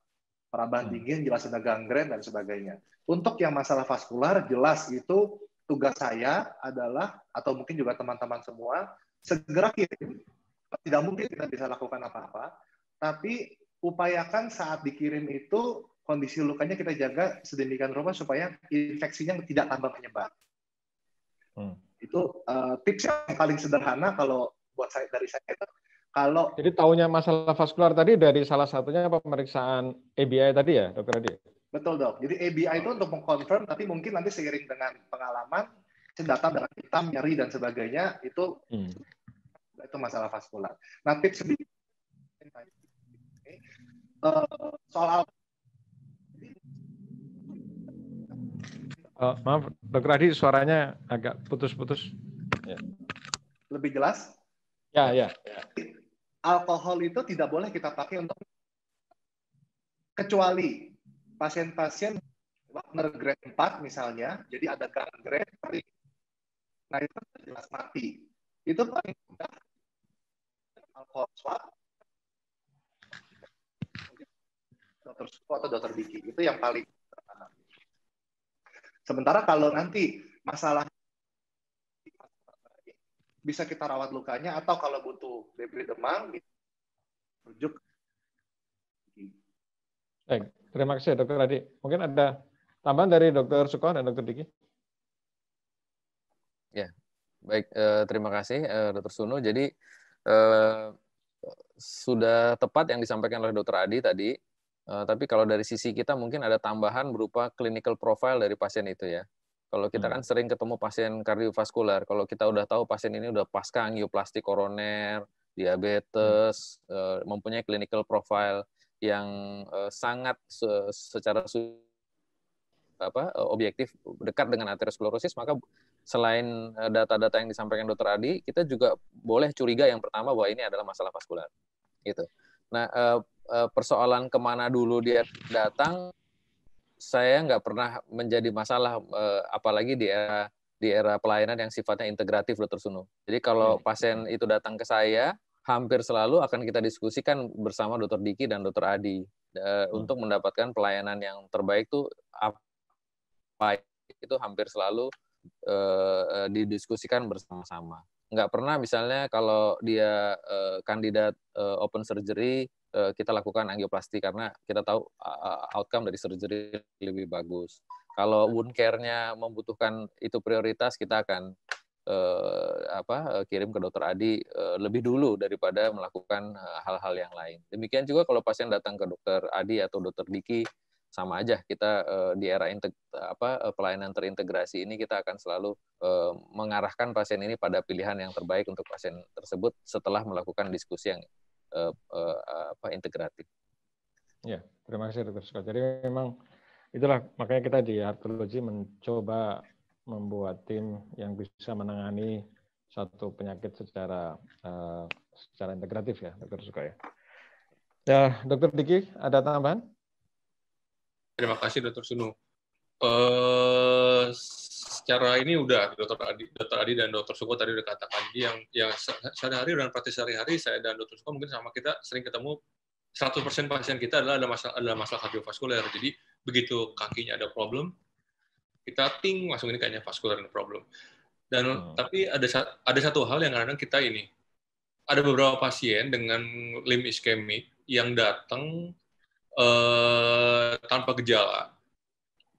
D: Perabahan dingin, jelas ada gangren dan sebagainya. Untuk yang masalah vaskular, jelas itu tugas saya adalah, atau mungkin juga teman-teman semua, segera kirim. Tidak mungkin kita bisa lakukan apa-apa, tapi upayakan saat dikirim itu kondisi lukanya kita jaga sedemikian rupa supaya infeksinya tidak tambah menyebar. Itu tips yang paling sederhana kalau buat saya, dari saya itu. Kalau
B: jadi tahunya masalah vaskular tadi dari salah satunya pemeriksaan ABI tadi ya, Dokter Adi?
D: Betul dok. Jadi ABI itu untuk mengkonfirm, tapi mungkin nanti seiring dengan pengalaman, data dengan hitam, nyeri dan sebagainya itu masalah vaskular. Nah tips sedikit soal
B: maaf, Dokter Adi suaranya agak putus-putus. Ya.
D: Lebih jelas?
B: Ya.
D: Alkohol itu tidak boleh kita pakai untuk kecuali pasien-pasien grade 4 misalnya, jadi ada gangren, nah itu jelas mati. Itu paling mudah alkohol swab, Dr. Suko atau Dr. Diki, itu yang paling. Sementara kalau nanti masalah bisa kita rawat lukanya, atau kalau butuh debri demam, rujuk.
B: Baik, terima kasih Dr. Adi. Mungkin ada tambahan dari Dr. Suko dan Dr. Diki?
C: Ya, baik. Terima kasih Dr. Suno. Jadi sudah tepat yang disampaikan oleh Dr. Adi tadi. Tapi kalau dari sisi kita mungkin ada tambahan berupa clinical profile dari pasien itu ya. Kalau kita kan sering ketemu pasien kardiovaskular, kalau kita udah tahu pasien ini udah pasca angioplastik koroner, diabetes, mempunyai clinical profile yang sangat secara objektif dekat dengan aterosklerosis, maka selain data-data yang disampaikan Dr. Adi, kita juga boleh curiga yang pertama bahwa ini adalah masalah vaskular. Gitu. Nah, persoalan kemana dulu dia datang, saya nggak pernah menjadi masalah, apalagi di era pelayanan yang sifatnya integratif, Dr. Sunu. Jadi kalau pasien itu datang ke saya, hampir selalu akan kita diskusikan bersama Dr. Diki dan Dr. Adi untuk mendapatkan pelayanan yang terbaik tuh apa itu hampir selalu didiskusikan bersama-sama. Nggak pernah misalnya kalau dia kandidat open surgery, kita lakukan angioplasti karena kita tahu outcome dari surgery lebih bagus. Kalau wound care-nya membutuhkan itu prioritas, kita akan kirim ke Dr. Adi lebih dulu daripada melakukan hal-hal yang lain. Demikian juga kalau pasien datang ke Dr. Adi atau Dr. Diki, sama aja kita di era pelayanan terintegrasi ini kita akan selalu mengarahkan pasien ini pada pilihan yang terbaik untuk pasien tersebut setelah melakukan diskusi yang integratif.
B: Ya, terima kasih Dr. Scott. Jadi memang itulah makanya kita di Heartology mencoba membuat tim yang bisa menangani satu penyakit secara integratif ya, Dr. Scott ya. Ya, Dr. Diki, ada tambahan?
E: Terima kasih Dr. Sunu. Secara ini udah Dr. Adi dan Dr. Suko tadi udah katakan yang sehari-hari dan praktis sehari-hari saya dan Dr. Suko mungkin sama kita sering ketemu 100% pasien kita adalah ada masalah kardiovaskuler. Jadi begitu kakinya ada problem, kita langsung ini kayaknya vascular problem. Dan tapi ada satu hal yang kadang-kadang kita ini ada beberapa pasien dengan limb ischemic yang datang tanpa gejala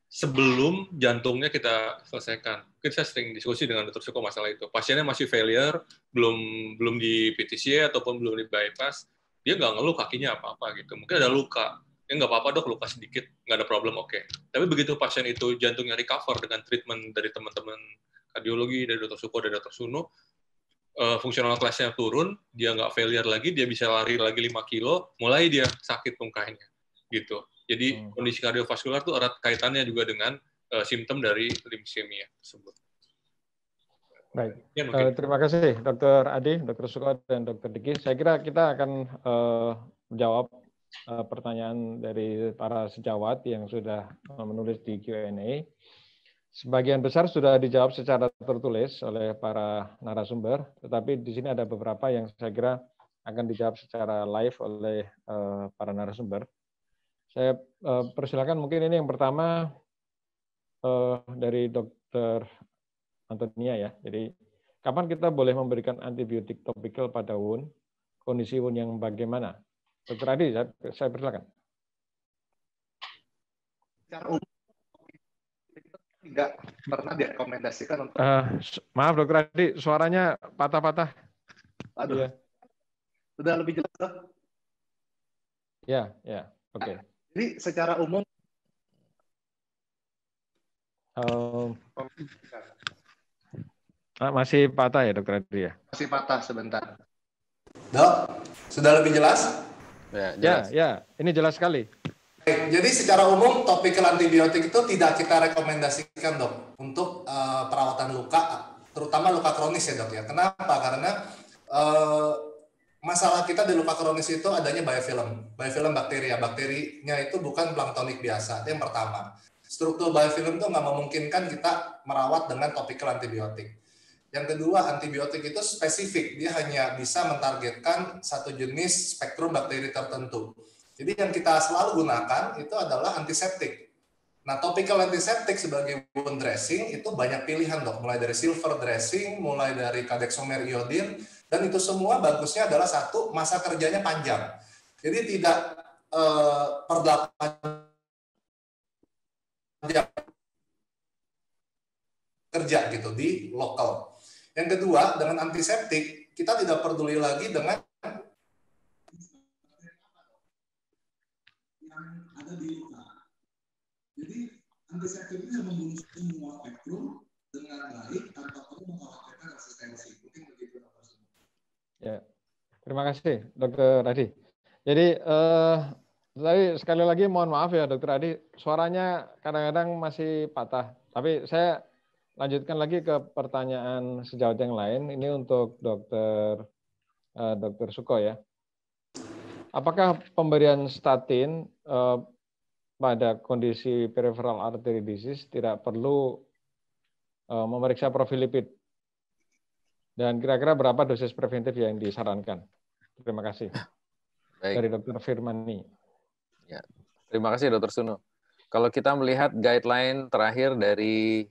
E: sebelum jantungnya kita selesaikan. Kita sering diskusi dengan Dr. Suko masalah itu. Pasiennya masih failure, belum di PTCA ataupun belum di bypass, dia nggak ngeluh kakinya apa-apa gitu. Mungkin ada luka, ya nggak apa-apa dok, luka sedikit, nggak ada problem, oke. Tapi begitu pasien itu jantungnya recover dengan treatment dari teman-teman kardiologi, dari Dr. Suko, dari Dr. Sunu, fungsional kelasnya turun, dia nggak failure lagi, dia bisa lari lagi 5 kilo, mulai dia sakit tungkahnya. Gitu. Jadi kondisi kardiovaskular itu erat kaitannya juga dengan simptom dari limb ischemia tersebut.
B: Baik, terima kasih Dr. Adi, Dr. Suko, dan Dr. Diki. Saya kira kita akan menjawab pertanyaan dari para sejawat yang sudah menulis di Q&A. Sebagian besar sudah dijawab secara tertulis oleh para narasumber, tetapi di sini ada beberapa yang saya kira akan dijawab secara live oleh para narasumber. Saya persilakan mungkin ini yang pertama dari Dr. Antonia ya. Jadi kapan kita boleh memberikan antibiotik topikal pada wound? Kondisi wound yang bagaimana? Dr. Adi, saya persilakan.
D: Secara umum tidak pernah direkomendasikan untuk.
B: Maaf Dr. Adi, suaranya patah-patah.
D: Aduh. Ya. Sudah lebih jelas dok?
B: Ya, oke.
D: Jadi secara umum
B: masih patah ya Dr. Adi ya?
D: Masih patah sebentar.
F: Dok, sudah lebih jelas?
B: Ya, jelas. Ya, ini jelas sekali.
F: Baik, jadi secara umum topikal antibiotik itu tidak kita rekomendasikan dok untuk perawatan luka, terutama luka kronis ya dok ya. Kenapa? Karena masalah kita di luka kronis itu adanya biofilm bakteria. Bakterinya itu bukan planktonik biasa. Itu yang pertama. Struktur biofilm itu nggak memungkinkan kita merawat dengan topikal antibiotik. Yang kedua, antibiotik itu spesifik. Dia hanya bisa mentargetkan satu jenis spektrum bakteri tertentu. Jadi yang kita selalu gunakan itu adalah antiseptik. Nah, topikal antiseptik sebagai wound dressing itu banyak pilihan dok. Mulai dari silver dressing, mulai dari kadexomer iodine, dan itu semua bagusnya adalah satu, masa kerjanya panjang. Jadi tidak per 8 jam kerja gitu di lokal. Yang kedua, dengan antiseptik kita tidak peduli lagi dengan
G: yang ada di luka. Jadi antiseptik ini bisa membunuh semua spektrum dengan baik tanpa perlu mengkhawatirkan resistensi. Mungkin begitu, Dr.
B: Ya, terima kasih, Dr. Adi. Jadi tadi sekali lagi mohon maaf ya, Dr. Adi, suaranya kadang-kadang masih patah. Tapi saya lanjutkan lagi ke pertanyaan sejawat yang lain. Ini untuk Dr. Suko ya. Apakah pemberian statin pada kondisi peripheral artery disease tidak perlu memeriksa profil lipid? Dan kira-kira berapa dosis preventif yang disarankan? Terima kasih.
C: Baik.
B: Dari Dr. Firmani.
C: Ya, terima kasih Dr. Sunu. Kalau kita melihat guideline terakhir dari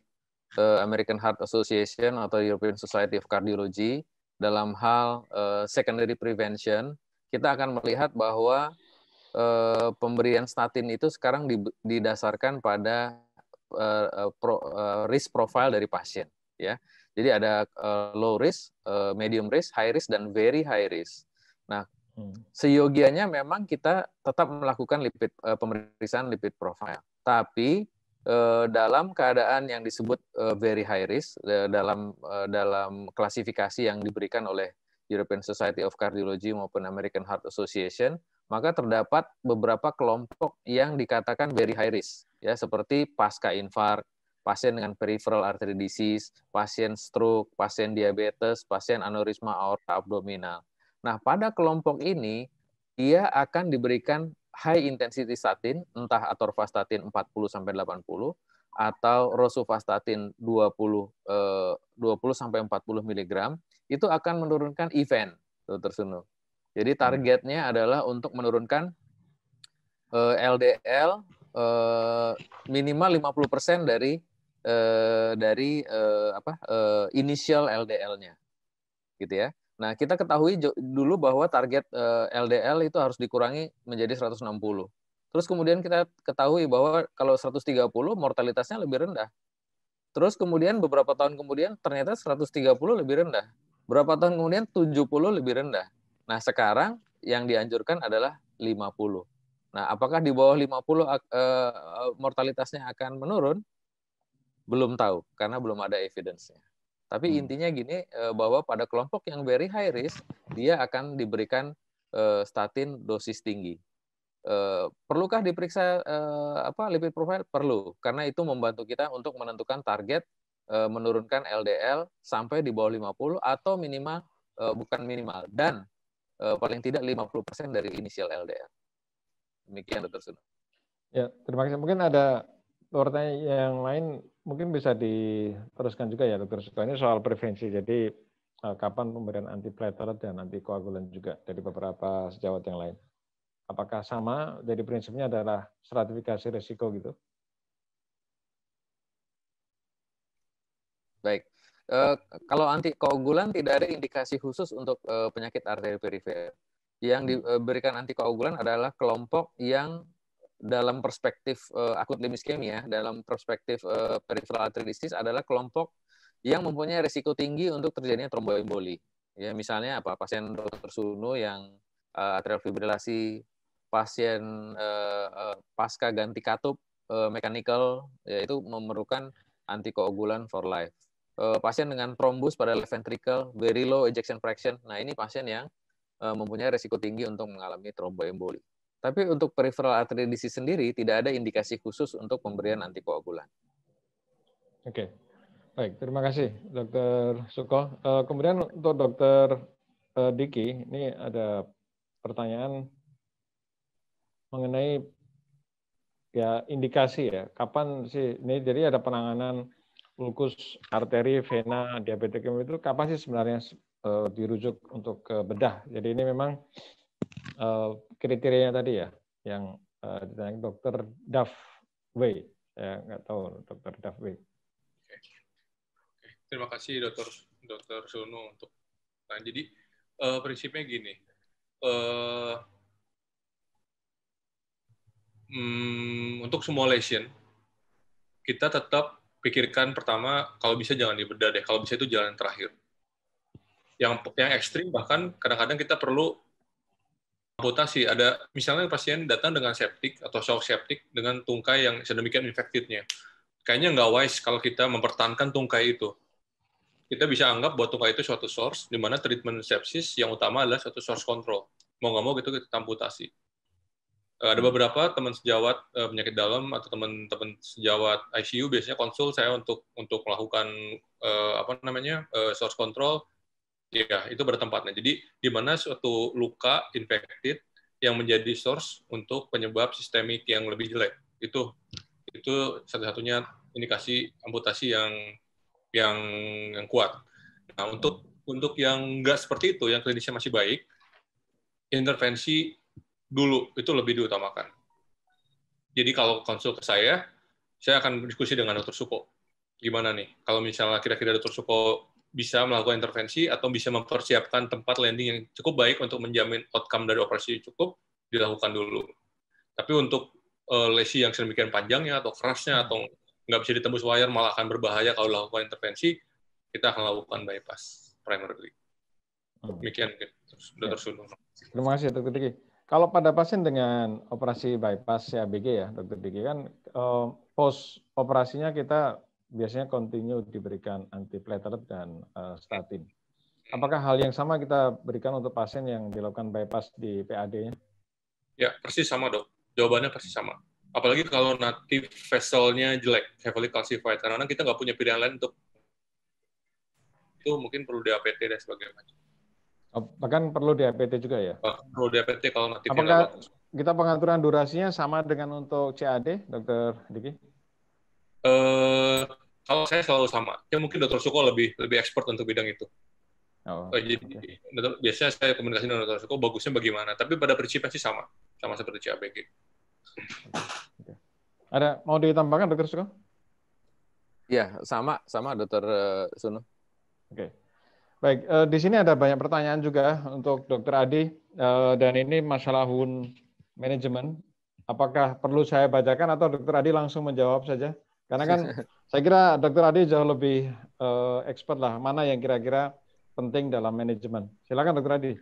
C: American Heart Association atau European Society of Cardiology dalam hal secondary prevention, kita akan melihat bahwa pemberian statin itu sekarang didasarkan pada risk profile dari pasien, ya. Jadi ada low risk, medium risk, high risk, dan very high risk. Nah, seyogianya memang kita tetap melakukan pemeriksaan lipid profile. Tapi dalam keadaan yang disebut very high risk, dalam klasifikasi yang diberikan oleh European Society of Cardiology maupun American Heart Association, maka terdapat beberapa kelompok yang dikatakan very high risk, ya, seperti pasca infark, pasien dengan peripheral artery disease, pasien stroke, pasien diabetes, pasien aneurisma aorta abdominal. Nah, pada kelompok ini, dia akan diberikan high intensity statin, entah atorvastatin 40-80, atau rosuvastatin 20-40 mg, itu akan menurunkan event, Dr. Sunu. Jadi targetnya adalah untuk menurunkan LDL minimal 50% dari initial LDL-nya, gitu ya. Nah, kita ketahui dulu bahwa target LDL itu harus dikurangi menjadi 160. Terus kemudian kita ketahui bahwa kalau 130 mortalitasnya lebih rendah. Terus kemudian beberapa tahun kemudian ternyata 130 lebih rendah. Berapa tahun kemudian 70 lebih rendah. Nah, sekarang yang dianjurkan adalah 50. Nah, apakah di bawah 50 mortalitasnya akan menurun? Belum tahu, karena belum ada evidence-nya. Tapi intinya gini, bahwa pada kelompok yang very high risk, dia akan diberikan statin dosis tinggi. Perlukah diperiksa lipid profile? Perlu, karena itu membantu kita untuk menentukan target menurunkan LDL sampai di bawah 50 atau minimal, bukan minimal, dan paling tidak 50% dari initial LDL. Demikian, Dr. Sunu.
B: Ya, terima kasih. Mungkin ada pertanyaan yang lain, mungkin bisa diteruskan juga ya, Dr. Suko. Ini soal prevensi. Jadi kapan pemberian antiplatelet dan antikoagulan juga dari beberapa sejawat yang lain. Apakah sama? Jadi prinsipnya adalah stratifikasi risiko gitu?
C: Baik. Kalau antikoagulan tidak ada indikasi khusus untuk penyakit arteri perifer. Yang diberikan antikoagulan adalah kelompok yang dalam perspektif akut limb ischemia, dalam perspektif peripheral artery disease adalah kelompok yang mempunyai risiko tinggi untuk terjadinya tromboemboli. Ya, misalnya apa? Pasien Dr. Sunu yang atrial fibrilasi, pasien pasca ganti katup mechanical, yaitu memerlukan antikoagulan for life. Pasien dengan trombus pada left ventricle, very low ejection fraction. Nah, ini pasien yang mempunyai risiko tinggi untuk mengalami tromboemboli. Tapi untuk peripheral artery disease sendiri tidak ada indikasi khusus untuk pemberian antikoagulan.
B: Oke, baik. Terima kasih, Dr. Suko. Kemudian untuk Dr. Diki, ini ada pertanyaan mengenai ya indikasi ya. Kapan sih ini? Jadi ada penanganan ulkus arteri, vena, diabetes itu kapan sih sebenarnya dirujuk untuk ke bedah? Jadi ini memang kriterianya tadi ya, yang ditanya Dr. Duff Wei. Saya nggak tahu Dr. Duff Wei.
E: Oke. Terima kasih Dr. Sunu untuk. Nah, jadi prinsipnya gini. Untuk semua lesion, kita tetap pikirkan pertama, kalau bisa jangan dibedah deh. Kalau bisa itu jalan terakhir. Yang ekstrim bahkan kadang-kadang kita perlu amputasi. Ada misalnya pasien datang dengan septik atau shock septik dengan tungkai yang sedemikian infected-nya. Kayaknya nggak wise kalau kita mempertahankan tungkai itu. Kita bisa anggap bahwa tungkai itu suatu source, di mana treatment sepsis yang utama adalah suatu source control. Mau nggak mau gitu kita amputasi. Ada beberapa teman sejawat penyakit dalam atau teman-teman sejawat ICU biasanya konsul saya untuk melakukan source control. Ya, itu bertempatnya. Jadi di mana suatu luka infected yang menjadi source untuk penyebab sistemik yang lebih jelek. Itu satu-satunya indikasi amputasi yang kuat. Nah, untuk yang enggak seperti itu, yang klinisnya masih baik, intervensi dulu itu lebih diutamakan. Jadi kalau konsul ke saya akan berdiskusi dengan Dr. Suko. Gimana nih? Kalau misalnya kira-kira Dr. Suko bisa melakukan intervensi atau bisa mempersiapkan tempat landing yang cukup baik untuk menjamin outcome dari operasi cukup, dilakukan dulu. Tapi untuk lesi yang sedemikian panjangnya atau kerasnya atau nggak bisa ditembus wire malah akan berbahaya kalau dilakukan intervensi, kita akan lakukan bypass primarily. Demikian, Dr. Sunu.
B: Terima kasih, Dr. Diki. Kalau pada pasien dengan operasi bypass CABG ya, Dr. Diki, kan post operasinya kita biasanya continue diberikan antiplatelet dan statin. Apakah hal yang sama kita berikan untuk pasien yang dilakukan bypass di PAD-nya?
E: Ya, persis sama, Dok. Jawabannya persis sama. Apalagi kalau native vessel-nya jelek, heavily calcified. Karena kita nggak punya pilihan lain untuk itu, mungkin perlu DAPT dan sebagainya.
B: Bahkan perlu DAPT juga ya?
E: Perlu DAPT kalau native.
B: Apakah kita pengaturan durasinya sama dengan untuk CAD, Dr. Diki?
E: Kalau saya selalu sama. Ya mungkin Dr. Suko lebih expert untuk bidang itu. Jadi biasanya saya komunikasi dengan Dr. Suko bagusnya bagaimana. Tapi pada prinsipnya sih sama seperti CABG.
B: Ada mau ditambahkan, Dr. Suko?
C: Ya, sama Dr. Sunu.
B: Oke. Baik, di sini ada banyak pertanyaan juga untuk Dr. Adi, dan ini masalah wound management. Apakah perlu saya bacakan atau Dr. Adi langsung menjawab saja? Karena kan saya kira Dr. Adi jauh lebih expert lah, mana yang kira-kira penting dalam manajemen. Silakan Dr. Adi.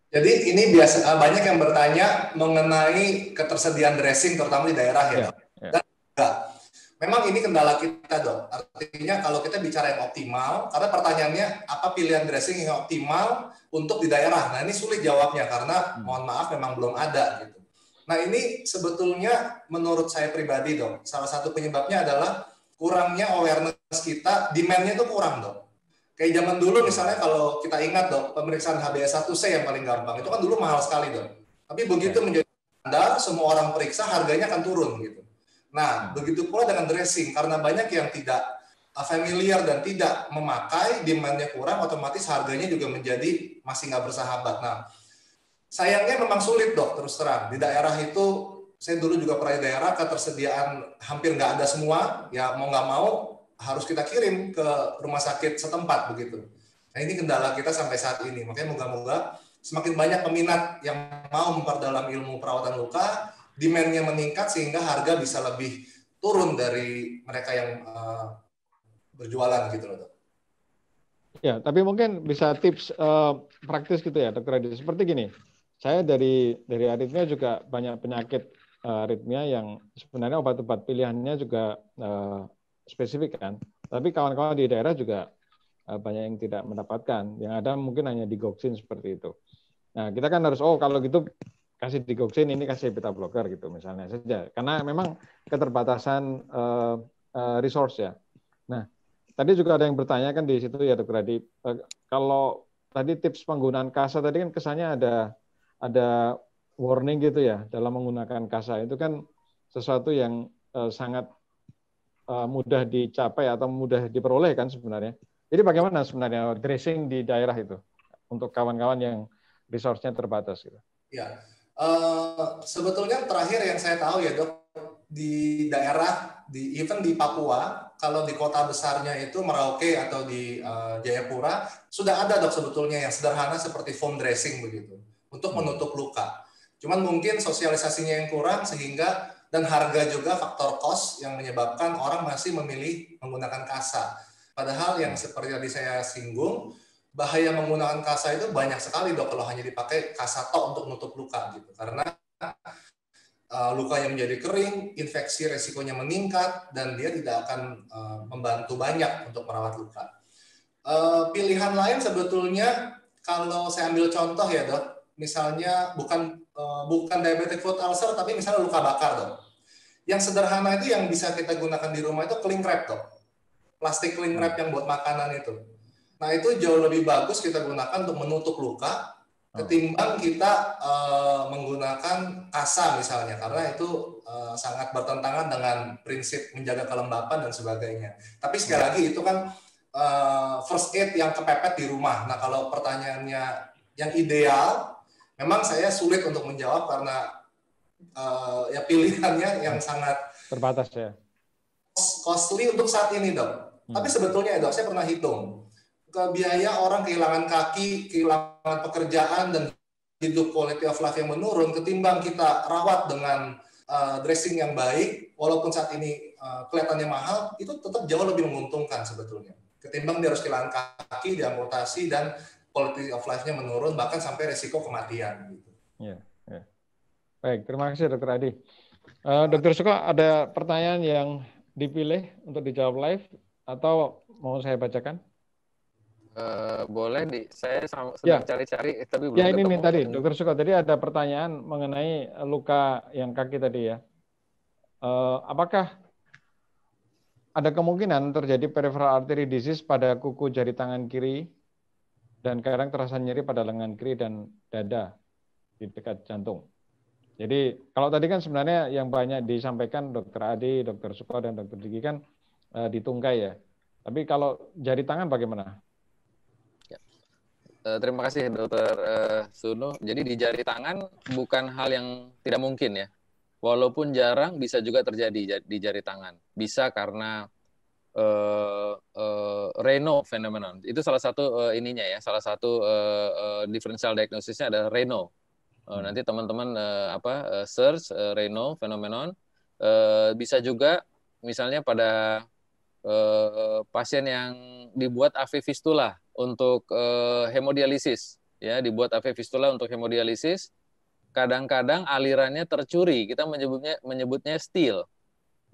F: Jadi ini banyak yang bertanya mengenai ketersediaan dressing terutama di daerah ya. Dan enggak. Memang ini kendala kita, Dok. Artinya kalau kita bicara yang optimal, karena pertanyaannya apa pilihan dressing yang optimal untuk di daerah. Nah, ini sulit jawabnya karena mohon maaf memang belum ada gitu. Nah, ini sebetulnya menurut saya pribadi, Dok, salah satu penyebabnya adalah kurangnya awareness kita, demand-nya itu kurang, Dok. Kayak zaman dulu misalnya kalau kita ingat, Dok, pemeriksaan HbA1c yang paling gampang, itu kan dulu mahal sekali, Dok. Tapi begitu menjadi standar, semua orang periksa, harganya akan turun gitu. Nah, begitu pula dengan dressing, karena banyak yang tidak familiar dan tidak memakai, demand-nya kurang, otomatis harganya juga menjadi masih nggak bersahabat. Nah, sayangnya memang sulit, Dok, terus terang. Di daerah itu, saya dulu juga pernah di daerah, ketersediaan hampir nggak ada semua, ya mau nggak mau harus kita kirim ke rumah sakit setempat begitu. Nah, ini kendala kita sampai saat ini. Makanya moga-moga semakin banyak peminat yang mau memperdalam ilmu perawatan luka, demand-nya meningkat sehingga harga bisa lebih turun dari mereka yang berjualan gitu loh, Dok.
B: Ya, tapi mungkin bisa tips praktis gitu ya, Dr. Adi. Seperti gini, saya dari aritmia juga banyak penyakit aritmia yang sebenarnya obat-obat pilihannya juga spesifik kan. Tapi kawan-kawan di daerah juga banyak yang tidak mendapatkan. Yang ada mungkin hanya digoxin seperti itu. Nah, kita kan harus, kalau gitu kasih digoxin, ini kasih beta blocker gitu misalnya saja. Karena memang keterbatasan resource ya. Nah, tadi juga ada yang bertanya kan di situ ya Dr. Adi, kalau tadi tips penggunaan kasa tadi kan kesannya ada warning gitu ya dalam menggunakan kasa. Itu kan sesuatu yang sangat mudah dicapai atau mudah diperoleh kan sebenarnya. Jadi bagaimana sebenarnya dressing di daerah itu untuk kawan-kawan yang resource-nya terbatas gitu?
F: Ya. Sebetulnya terakhir yang saya tahu ya, Dok, di daerah, even di Papua, kalau di kota besarnya itu Merauke atau di Jayapura, sudah ada, Dok, sebetulnya yang sederhana seperti foam dressing begitu, untuk menutup luka. Cuman mungkin sosialisasinya yang kurang sehingga, dan harga juga faktor cost yang menyebabkan orang masih memilih menggunakan kasa. Padahal yang seperti tadi saya singgung, bahaya menggunakan kasa itu banyak sekali dok kalau hanya dipakai kasa tok untuk nutup luka gitu. Karena lukanya menjadi kering, infeksi resikonya meningkat, dan dia tidak akan membantu banyak untuk merawat luka. Pilihan lain sebetulnya kalau saya ambil contoh ya dok, misalnya bukan diabetic foot ulcer, tapi misalnya luka bakar dok. Yang sederhana itu yang bisa kita gunakan di rumah itu cling wrap dok, plastik cling wrap yang buat makanan itu. Nah itu jauh lebih bagus kita gunakan untuk menutup luka ketimbang kita menggunakan kasa misalnya, karena itu sangat bertentangan dengan prinsip menjaga kelembapan dan sebagainya. Tapi sekali lagi itu kan first aid yang kepepet di rumah. Nah kalau pertanyaannya yang ideal, memang saya sulit untuk menjawab karena ya pilihannya yang sangat
B: terbatas ya.
F: Costly untuk saat ini dok. Tapi sebetulnya ya dok, saya pernah hitung biaya orang kehilangan kaki, kehilangan pekerjaan, dan hidup quality of life yang menurun ketimbang kita rawat dengan dressing yang baik, walaupun saat ini kelihatannya mahal, itu tetap jauh lebih menguntungkan sebetulnya. Ketimbang dia harus kehilangan kaki, diamputasi, dan quality of life-nya menurun, bahkan sampai resiko kematian. Gitu.
B: Ya, ya. Baik, terima kasih Dr. Adi. Dr. Suko, ada pertanyaan yang dipilih untuk dijawab live, atau mau saya bacakan?
C: Boleh saya sedang cari-cari tapi belum
B: ya, ini
C: ketemu.
B: Nih tadi Dr. Suko tadi ada pertanyaan mengenai luka yang kaki tadi ya. Apakah ada kemungkinan terjadi peripheral artery disease pada kuku jari tangan kiri dan kadang terasa nyeri pada lengan kiri dan dada di dekat jantung? Jadi kalau tadi kan sebenarnya yang banyak disampaikan Dr. Adi, Dr. Suko, dan Dr. Diki kan ditungkai ya. Tapi kalau jari tangan bagaimana?
C: Terima kasih Dr. Sunu. Jadi di jari tangan bukan hal yang tidak mungkin ya. Walaupun jarang bisa juga terjadi di jari tangan. Bisa karena Raynaud phenomenon. Itu salah satu ininya ya. Salah satu differential diagnosisnya adalah Raynaud. Nanti teman-teman search Raynaud phenomenon. Bisa juga misalnya pada pasien yang dibuat AV fistula untuk hemodialisis, ya, dibuat AV fistula untuk hemodialisis, kadang-kadang alirannya tercuri, kita menyebutnya steal.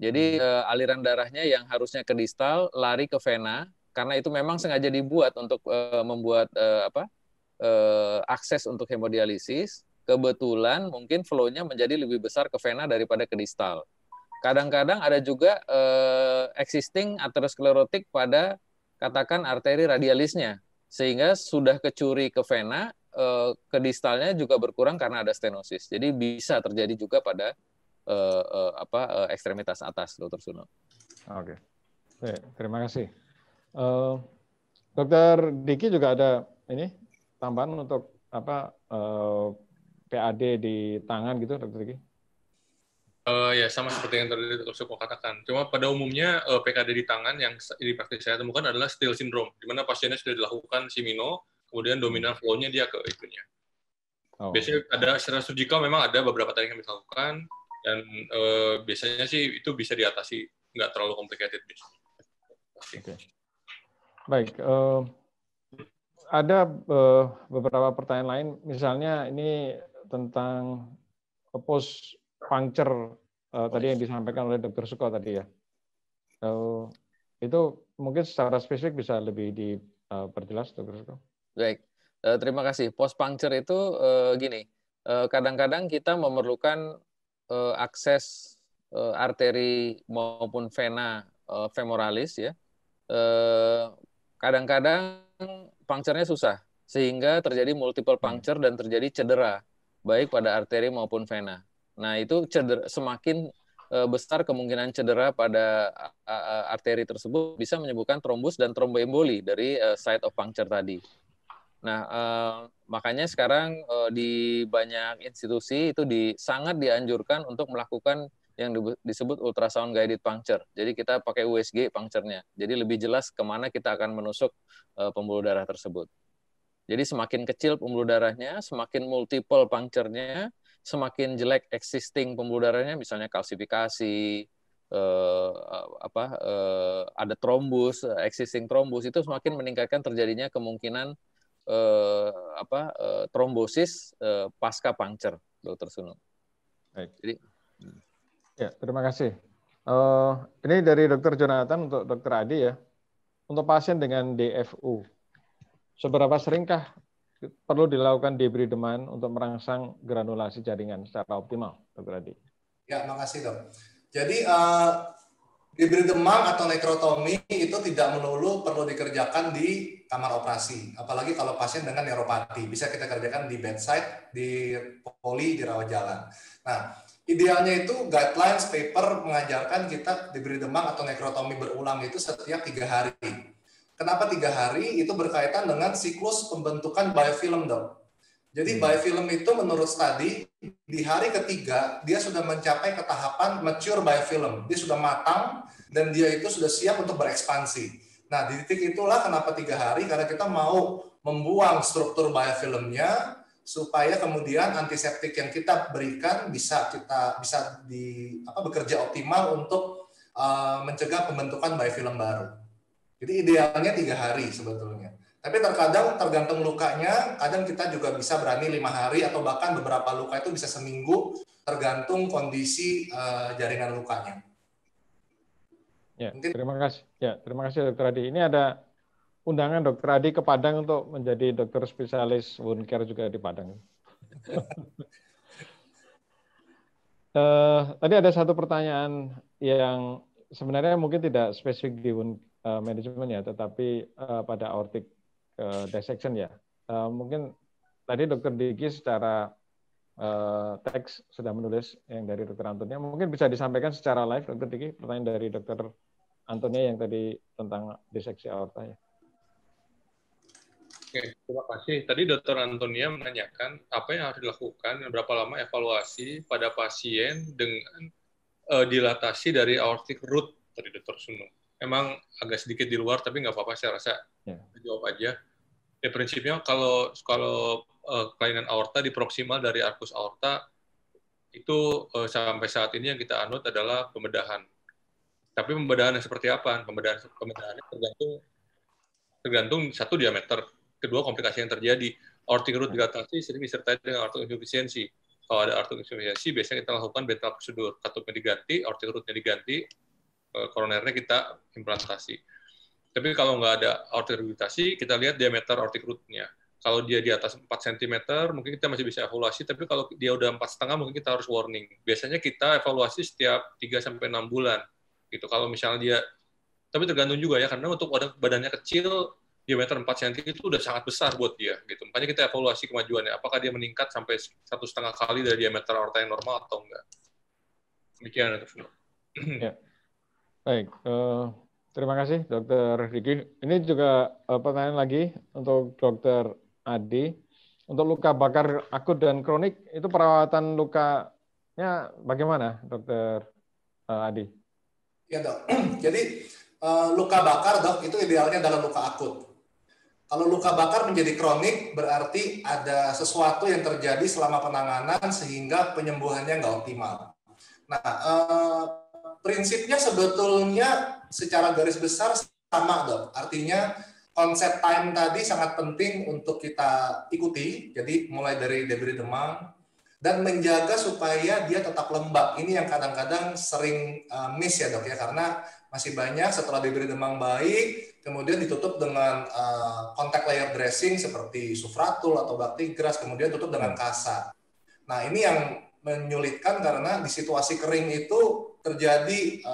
C: Jadi aliran darahnya yang harusnya ke distal lari ke vena, karena itu memang sengaja dibuat untuk membuat akses untuk hemodialisis. Kebetulan mungkin flow-nya menjadi lebih besar ke vena daripada ke distal. Kadang-kadang ada juga existing aterosklerotik pada katakan arteri radialisnya, sehingga sudah kecuri ke vena, ke distalnya juga berkurang karena ada stenosis. Jadi bisa terjadi juga pada ekstremitas atas, Dr. Suno.
B: Oke, terima kasih. Dr. Diki juga ada ini tambahan untuk PAD di tangan gitu, Dr. Diki?
E: Ya sama seperti yang tadi Dr. Suko katakan. Cuma pada umumnya PKD di tangan yang di praktik saya temukan adalah Steele syndrome, di mana pasiennya sudah dilakukan simino, kemudian dominan flow-nya dia ke itunya. Biasanya ada secara surgical memang ada beberapa teknik yang bisa dilakukan, dan biasanya sih itu bisa diatasi, nggak terlalu complicated.
B: Okay. Baik, ada beberapa pertanyaan lain, misalnya ini tentang post puncture tadi yang disampaikan oleh Dr. Suko tadi ya. Itu mungkin secara spesifik bisa lebih diperjelas, Dr. Suko.
C: Baik, terima kasih. Post puncture itu gini, kadang-kadang kita memerlukan akses arteri maupun vena femoralis ya. Kadang-kadang puncture-nya susah sehingga terjadi multiple puncture dan terjadi cedera baik pada arteri maupun vena. Nah, itu semakin besar kemungkinan cedera pada arteri tersebut bisa menyebabkan trombus dan tromboemboli dari site of puncture tadi. Nah, makanya sekarang di banyak institusi itu sangat dianjurkan untuk melakukan yang disebut ultrasound guided puncture. Jadi kita pakai USG puncture-nya. Jadi lebih jelas kemana kita akan menusuk pembuluh darah tersebut. Jadi semakin kecil pembuluh darahnya, semakin multiple puncture-nya, semakin jelek existing pembuluh darahnya, misalnya kalsifikasi, ada trombus, existing trombus, itu semakin meningkatkan terjadinya kemungkinan trombosis pasca puncture, Dr. Sunu.
B: Baik.
C: Jadi,
B: ya, terima kasih. Ini dari Dr. Jonathan untuk Dr. Adi ya. Untuk pasien dengan DFU, seberapa seringkah perlu dilakukan debridement untuk merangsang granulasi jaringan secara optimal, Dr. Adi?
F: Ya, makasih dok. Jadi debridement atau nekrotomi itu tidak melulu perlu dikerjakan di kamar operasi, apalagi kalau pasien dengan neuropati bisa kita kerjakan di bedside, di poli, di rawat jalan. Nah, idealnya itu guidelines paper mengajarkan kita debridement atau nekrotomi berulang itu setiap 3 hari. Kenapa 3 hari? Itu berkaitan dengan siklus pembentukan biofilm dok. Jadi biofilm itu menurut studi di hari ketiga dia sudah mencapai ke tahapan mature biofilm. Dia sudah matang dan dia itu sudah siap untuk berekspansi. Nah, di titik itulah kenapa 3 hari, karena kita mau membuang struktur biofilmnya supaya kemudian antiseptik yang kita berikan bisa bekerja optimal untuk mencegah pembentukan biofilm baru. Jadi idealnya 3 hari sebetulnya. Tapi terkadang tergantung lukanya, kadang kita juga bisa berani 5 hari atau bahkan beberapa luka itu bisa seminggu, tergantung kondisi jaringan lukanya.
B: Ya, terima kasih. Ya, terima kasih Dr. Adi. Ini ada undangan Dr. Adi ke Padang untuk menjadi dokter spesialis wound care juga di Padang. Tadi ada satu pertanyaan yang sebenarnya mungkin tidak spesifik di wound management ya, tetapi pada aortic dissection ya. Mungkin tadi Dr. Diki secara teks sudah menulis yang dari Dr. Antonia. Mungkin bisa disampaikan secara live, Dr. Diki, pertanyaan dari Dr. Antonia yang tadi tentang diseksi aorta ya.
E: Oke, terima kasih. Tadi Dr. Antonia menanyakan apa yang harus dilakukan, berapa lama evaluasi pada pasien dengan dilatasi dari aortic root, tadi Dr. Sunu. Emang agak sedikit di luar, tapi nggak apa-apa, saya rasa jawab aja. Ya, prinsipnya kalau kelainan aorta di proksimal dari arcus aorta, itu sampai saat ini yang kita anut adalah pembedahan. Tapi pembedahan seperti apa? Pembedahannya tergantung satu diameter, kedua komplikasi yang terjadi. Aortic root dilatasi sering disertai dengan aortic insufficiency. Kalau ada aortic insufficiency, biasanya kita lakukan Bentall prosedur, katupnya diganti, aortic rootnya diganti, koronernya kita implantasi. Tapi kalau nggak ada aortic regurgitasi, kita lihat diameter aortic rootnya. Kalau dia di atas 4 cm, mungkin kita masih bisa evaluasi, tapi kalau dia udah 4,5, mungkin kita harus warning. Biasanya kita evaluasi setiap 3-6 bulan. Gitu. Kalau misalnya dia, tapi tergantung juga ya, karena untuk badannya kecil, diameter 4 cm itu udah sangat besar buat dia. Gitu. Makanya kita evaluasi kemajuannya, apakah dia meningkat sampai 1,5 kali dari diameter aorta yang normal atau enggak. Demikian, Dr.
B: Ya. Baik, terima kasih Dr. Diki. Ini juga pertanyaan lagi untuk Dr. Adi. Untuk luka bakar akut dan kronik, itu perawatan lukanya bagaimana, Dr. Adi?
F: Ya dok, jadi luka bakar dok itu idealnya adalah luka akut. Kalau luka bakar menjadi kronik berarti ada sesuatu yang terjadi selama penanganan sehingga penyembuhannya nggak optimal. Nah, prinsipnya sebetulnya secara garis besar sama dok. Artinya konsep time tadi sangat penting untuk kita ikuti. Jadi mulai dari debridement dan menjaga supaya dia tetap lembab. Ini yang kadang-kadang sering miss ya dok ya, karena masih banyak setelah debridement baik, kemudian ditutup dengan contact layer dressing seperti sufratul atau baktigras, kemudian tutup dengan kasa. Nah ini yang menyulitkan karena di situasi kering itu terjadi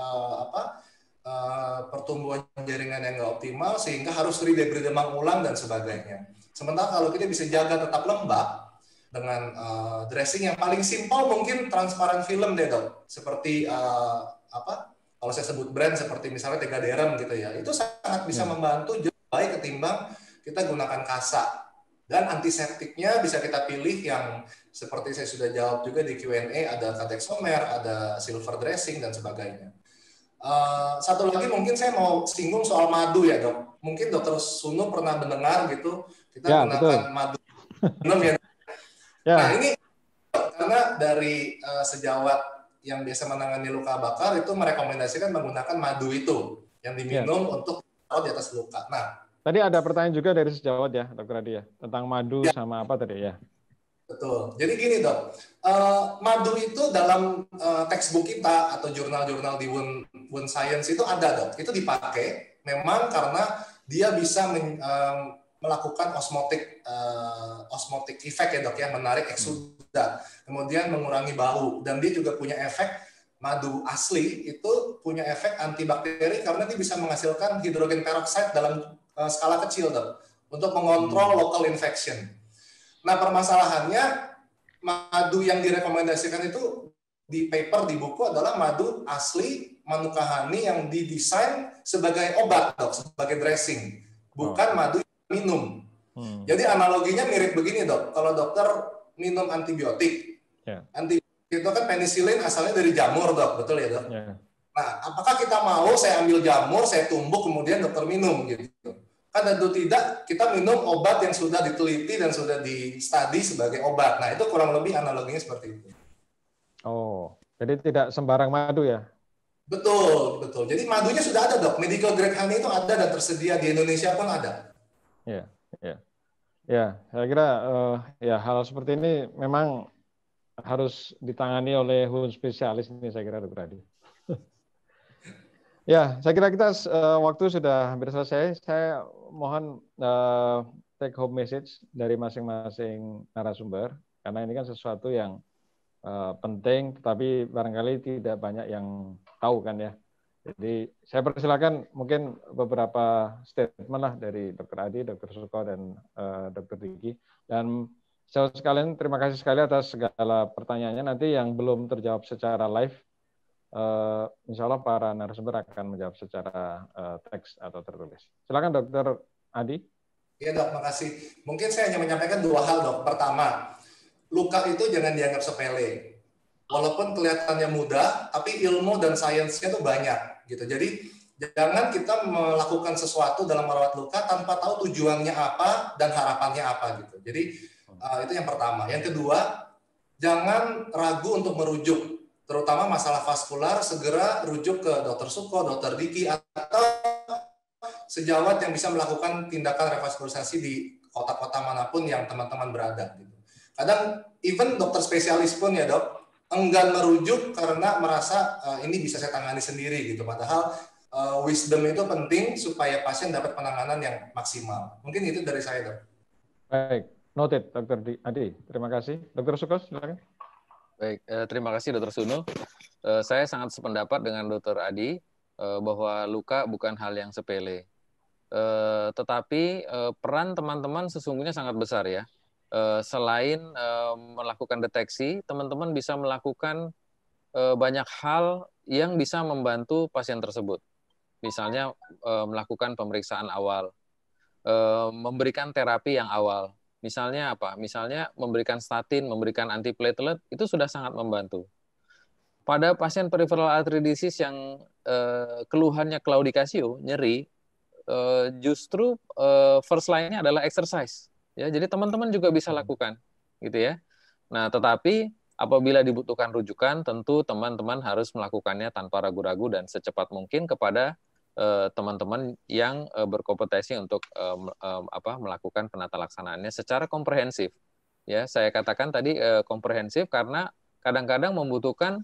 F: pertumbuhan jaringan yang nggak optimal sehingga harus re-debridement ulang dan sebagainya. Sementara kalau kita bisa jaga tetap lembab dengan dressing yang paling simpel mungkin transparan film deh dok, seperti kalau saya sebut brand seperti misalnya Tegaderm gitu ya, itu sangat bisa membantu jauh baik ketimbang kita gunakan kasa. Dan antiseptiknya bisa kita pilih yang seperti saya sudah jawab juga di Q&A, ada Catexomer, ada silver dressing dan sebagainya. Satu lagi mungkin saya mau singgung soal madu ya dok. Mungkin Dr. Sunu pernah mendengar gitu kita
B: ya,
F: gunakan
B: betul.
F: madu minum ya.
B: Ya.
F: Nah ini karena dari sejawat yang biasa menangani luka bakar itu merekomendasikan menggunakan madu itu yang diminum untuk taruh di atas luka. Nah,
B: tadi ada pertanyaan juga dari sejawat ya, Dokter Adi ya, tentang madu sama apa tadi ya?
F: Betul. Jadi gini dok, madu itu dalam textbook kita atau jurnal-jurnal di Wound Science itu ada dok. Itu dipakai memang karena dia bisa melakukan osmotic effect ya dok, yang menarik eksudat, kemudian mengurangi bau, dan dia juga punya efek, madu asli itu punya efek antibakteri karena dia bisa menghasilkan hidrogen peroxide dalam skala kecil dok untuk mengontrol local infection. Nah permasalahannya madu yang direkomendasikan itu di paper di buku adalah madu asli Manuka honey yang didesain sebagai obat dok, sebagai dressing, bukan madu minum. Jadi analoginya mirip begini dok. Kalau dokter minum antibiotik, antibiotik itu kan penisilin asalnya dari jamur dok, betul ya dok? Nah, apakah kita mau saya ambil jamur, saya tumbuk kemudian dokter minum gitu? Kan tentu tidak. Kita minum obat yang sudah diteliti dan sudah di-study sebagai obat. Nah itu kurang lebih analoginya seperti itu.
B: Oh, jadi tidak sembarang madu ya?
F: Betul, betul. Jadi madunya sudah ada dok. Medical grade honey itu ada dan tersedia di Indonesia pun ada.
B: Ya, ya, ya. Saya kira ya hal seperti ini memang harus ditangani oleh wound spesialis ini, saya kira Dokter Adi. Ya, saya kira kita waktu sudah hampir selesai. Saya mohon take home message dari masing-masing narasumber, karena ini kan sesuatu yang penting, tetapi barangkali tidak banyak yang tahu kan ya. Jadi saya persilakan mungkin beberapa statement lah dari Dr. Adi, Dr. Suko, dan Dr. Diki. Dan saudara sekalian, terima kasih sekali atas segala pertanyaannya. Nanti yang belum terjawab secara live, insya Allah para narasumber akan menjawab secara teks atau tertulis. Silakan Dr. Adi.
F: Iya dok, makasih. Mungkin saya hanya menyampaikan dua hal dok. Pertama, luka itu jangan dianggap sepele. Walaupun kelihatannya mudah, tapi ilmu dan sainsnya itu banyak gitu. Jadi jangan kita melakukan sesuatu dalam merawat luka tanpa tahu tujuannya apa dan harapannya apa gitu. Jadi itu yang pertama. Yang kedua, jangan ragu untuk merujuk, terutama masalah vaskular, segera rujuk ke Dr. Suko, Dr. Diki, atau sejawat yang bisa melakukan tindakan revaskularisasi di kota-kota manapun yang teman-teman berada. Gitu. Kadang even dokter spesialis pun ya dok, enggan merujuk karena merasa ini bisa saya tangani sendiri gitu. Padahal wisdom itu penting supaya pasien dapat penanganan yang maksimal. Mungkin itu dari saya dok.
B: Baik, noted Dr. Adi. Terima kasih. Dr. Suko, silakan.
C: Baik, terima kasih Dr. Suno. Saya sangat sependapat dengan Dr. Adi bahwa luka bukan hal yang sepele. Tetapi peran teman-teman sesungguhnya sangat besar ya. Selain melakukan deteksi, teman-teman bisa melakukan banyak hal yang bisa membantu pasien tersebut. Misalnya melakukan pemeriksaan awal, memberikan terapi yang awal. Misalnya apa? Misalnya memberikan statin, memberikan antiplatelet, itu sudah sangat membantu. Pada pasien peripheral artery disease yang keluhannya claudicatio, nyeri, justru first line-nya adalah exercise. Ya, jadi teman-teman juga bisa lakukan, gitu ya. Nah, tetapi apabila dibutuhkan rujukan, tentu teman-teman harus melakukannya tanpa ragu-ragu dan secepat mungkin kepada teman-teman yang berkompetensi untuk melakukan penata laksanaannya secara komprehensif. Ya, saya katakan tadi komprehensif karena kadang-kadang membutuhkan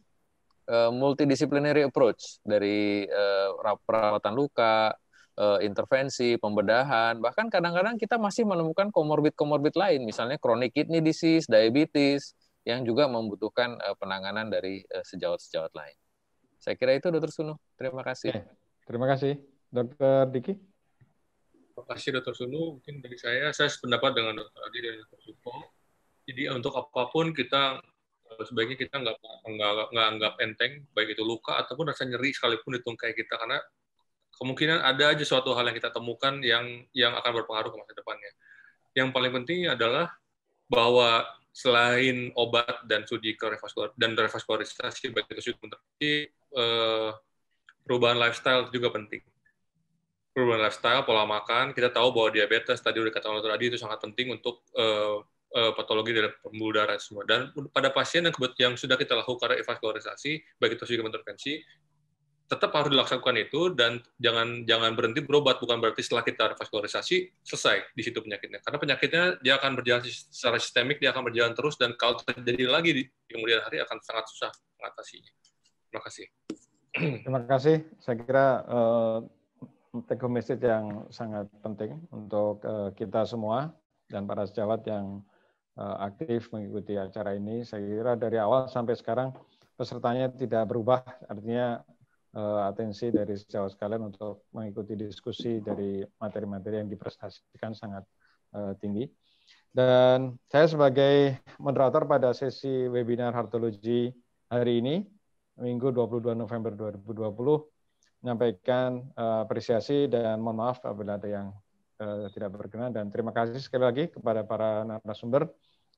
C: multidisciplinary approach dari perawatan luka, intervensi, pembedahan, bahkan kadang-kadang kita masih menemukan komorbid lain, misalnya chronic kidney disease, diabetes, yang juga membutuhkan penanganan dari sejawat-sejawat lain. Saya kira itu Dr. Suno. Terima kasih.
B: Terima kasih. Dr. Diki.
E: Terima kasih Dr. Suno. Mungkin dari saya sependapat dengan Dr. Adi dan Dr. Suko. Jadi untuk apapun kita sebaiknya kita nggak anggap enteng, baik itu luka ataupun rasa nyeri sekalipun di tungkai kita, karena kemungkinan ada aja suatu hal yang kita temukan yang akan berpengaruh ke masa depannya. Yang paling penting adalah bahwa selain obat dan studi revaskularisasi, baik itu studi perubahan lifestyle juga penting. Perubahan lifestyle, pola makan, kita tahu bahwa diabetes, tadi udah dikatakan oleh Dr. Adi, itu sangat penting untuk patologi dari pembuluh darah semua. Dan pada pasien yang sudah kita lakukan revaskularisasi, baik itu juga intervensi, tetap harus dilaksanakan itu dan jangan berhenti berobat. Bukan berarti setelah kita revaskularisasi selesai di situ penyakitnya. Karena penyakitnya dia akan berjalan secara sistemik, dia akan berjalan terus dan kalau terjadi lagi di kemudian hari akan sangat susah mengatasinya. Terima kasih.
B: Terima kasih. Saya kira take home message yang sangat penting untuk kita semua dan para sejawat yang aktif mengikuti acara ini. Saya kira dari awal sampai sekarang pesertanya tidak berubah, artinya atensi dari sejawat sekalian untuk mengikuti diskusi dari materi-materi yang dipresentasikan sangat tinggi. Dan saya sebagai moderator pada sesi webinar Heartology hari ini, Minggu 22 November 2020, menyampaikan apresiasi dan mohon maaf apabila ada yang tidak berkenan, dan terima kasih sekali lagi kepada para narasumber,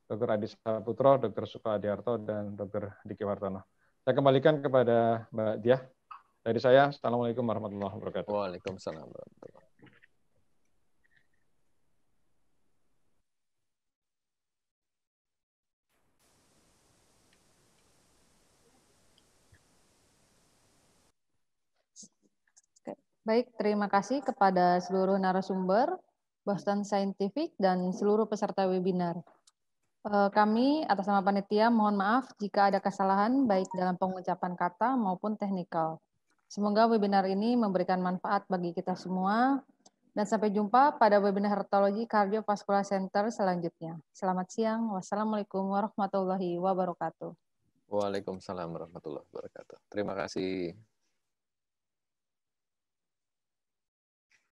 B: Dr. Adi Saputro, Dr. Suko Adiarto, dan Dr. Diki Wartono. Saya kembalikan kepada Mbak Diah. Dari saya, Assalamualaikum warahmatullahi wabarakatuh.
C: Waalaikumsalam warahmatullahi wabarakatuh.
A: Baik, terima kasih kepada seluruh narasumber, Boston Scientific, dan seluruh peserta webinar. Kami atas nama panitia mohon maaf jika ada kesalahan baik dalam pengucapan kata maupun teknikal. Semoga webinar ini memberikan manfaat bagi kita semua, dan sampai jumpa pada webinar Heartology Cardiovascular Center selanjutnya. Selamat siang. Wassalamualaikum warahmatullahi wabarakatuh.
C: Waalaikumsalam warahmatullahi wabarakatuh. Terima kasih.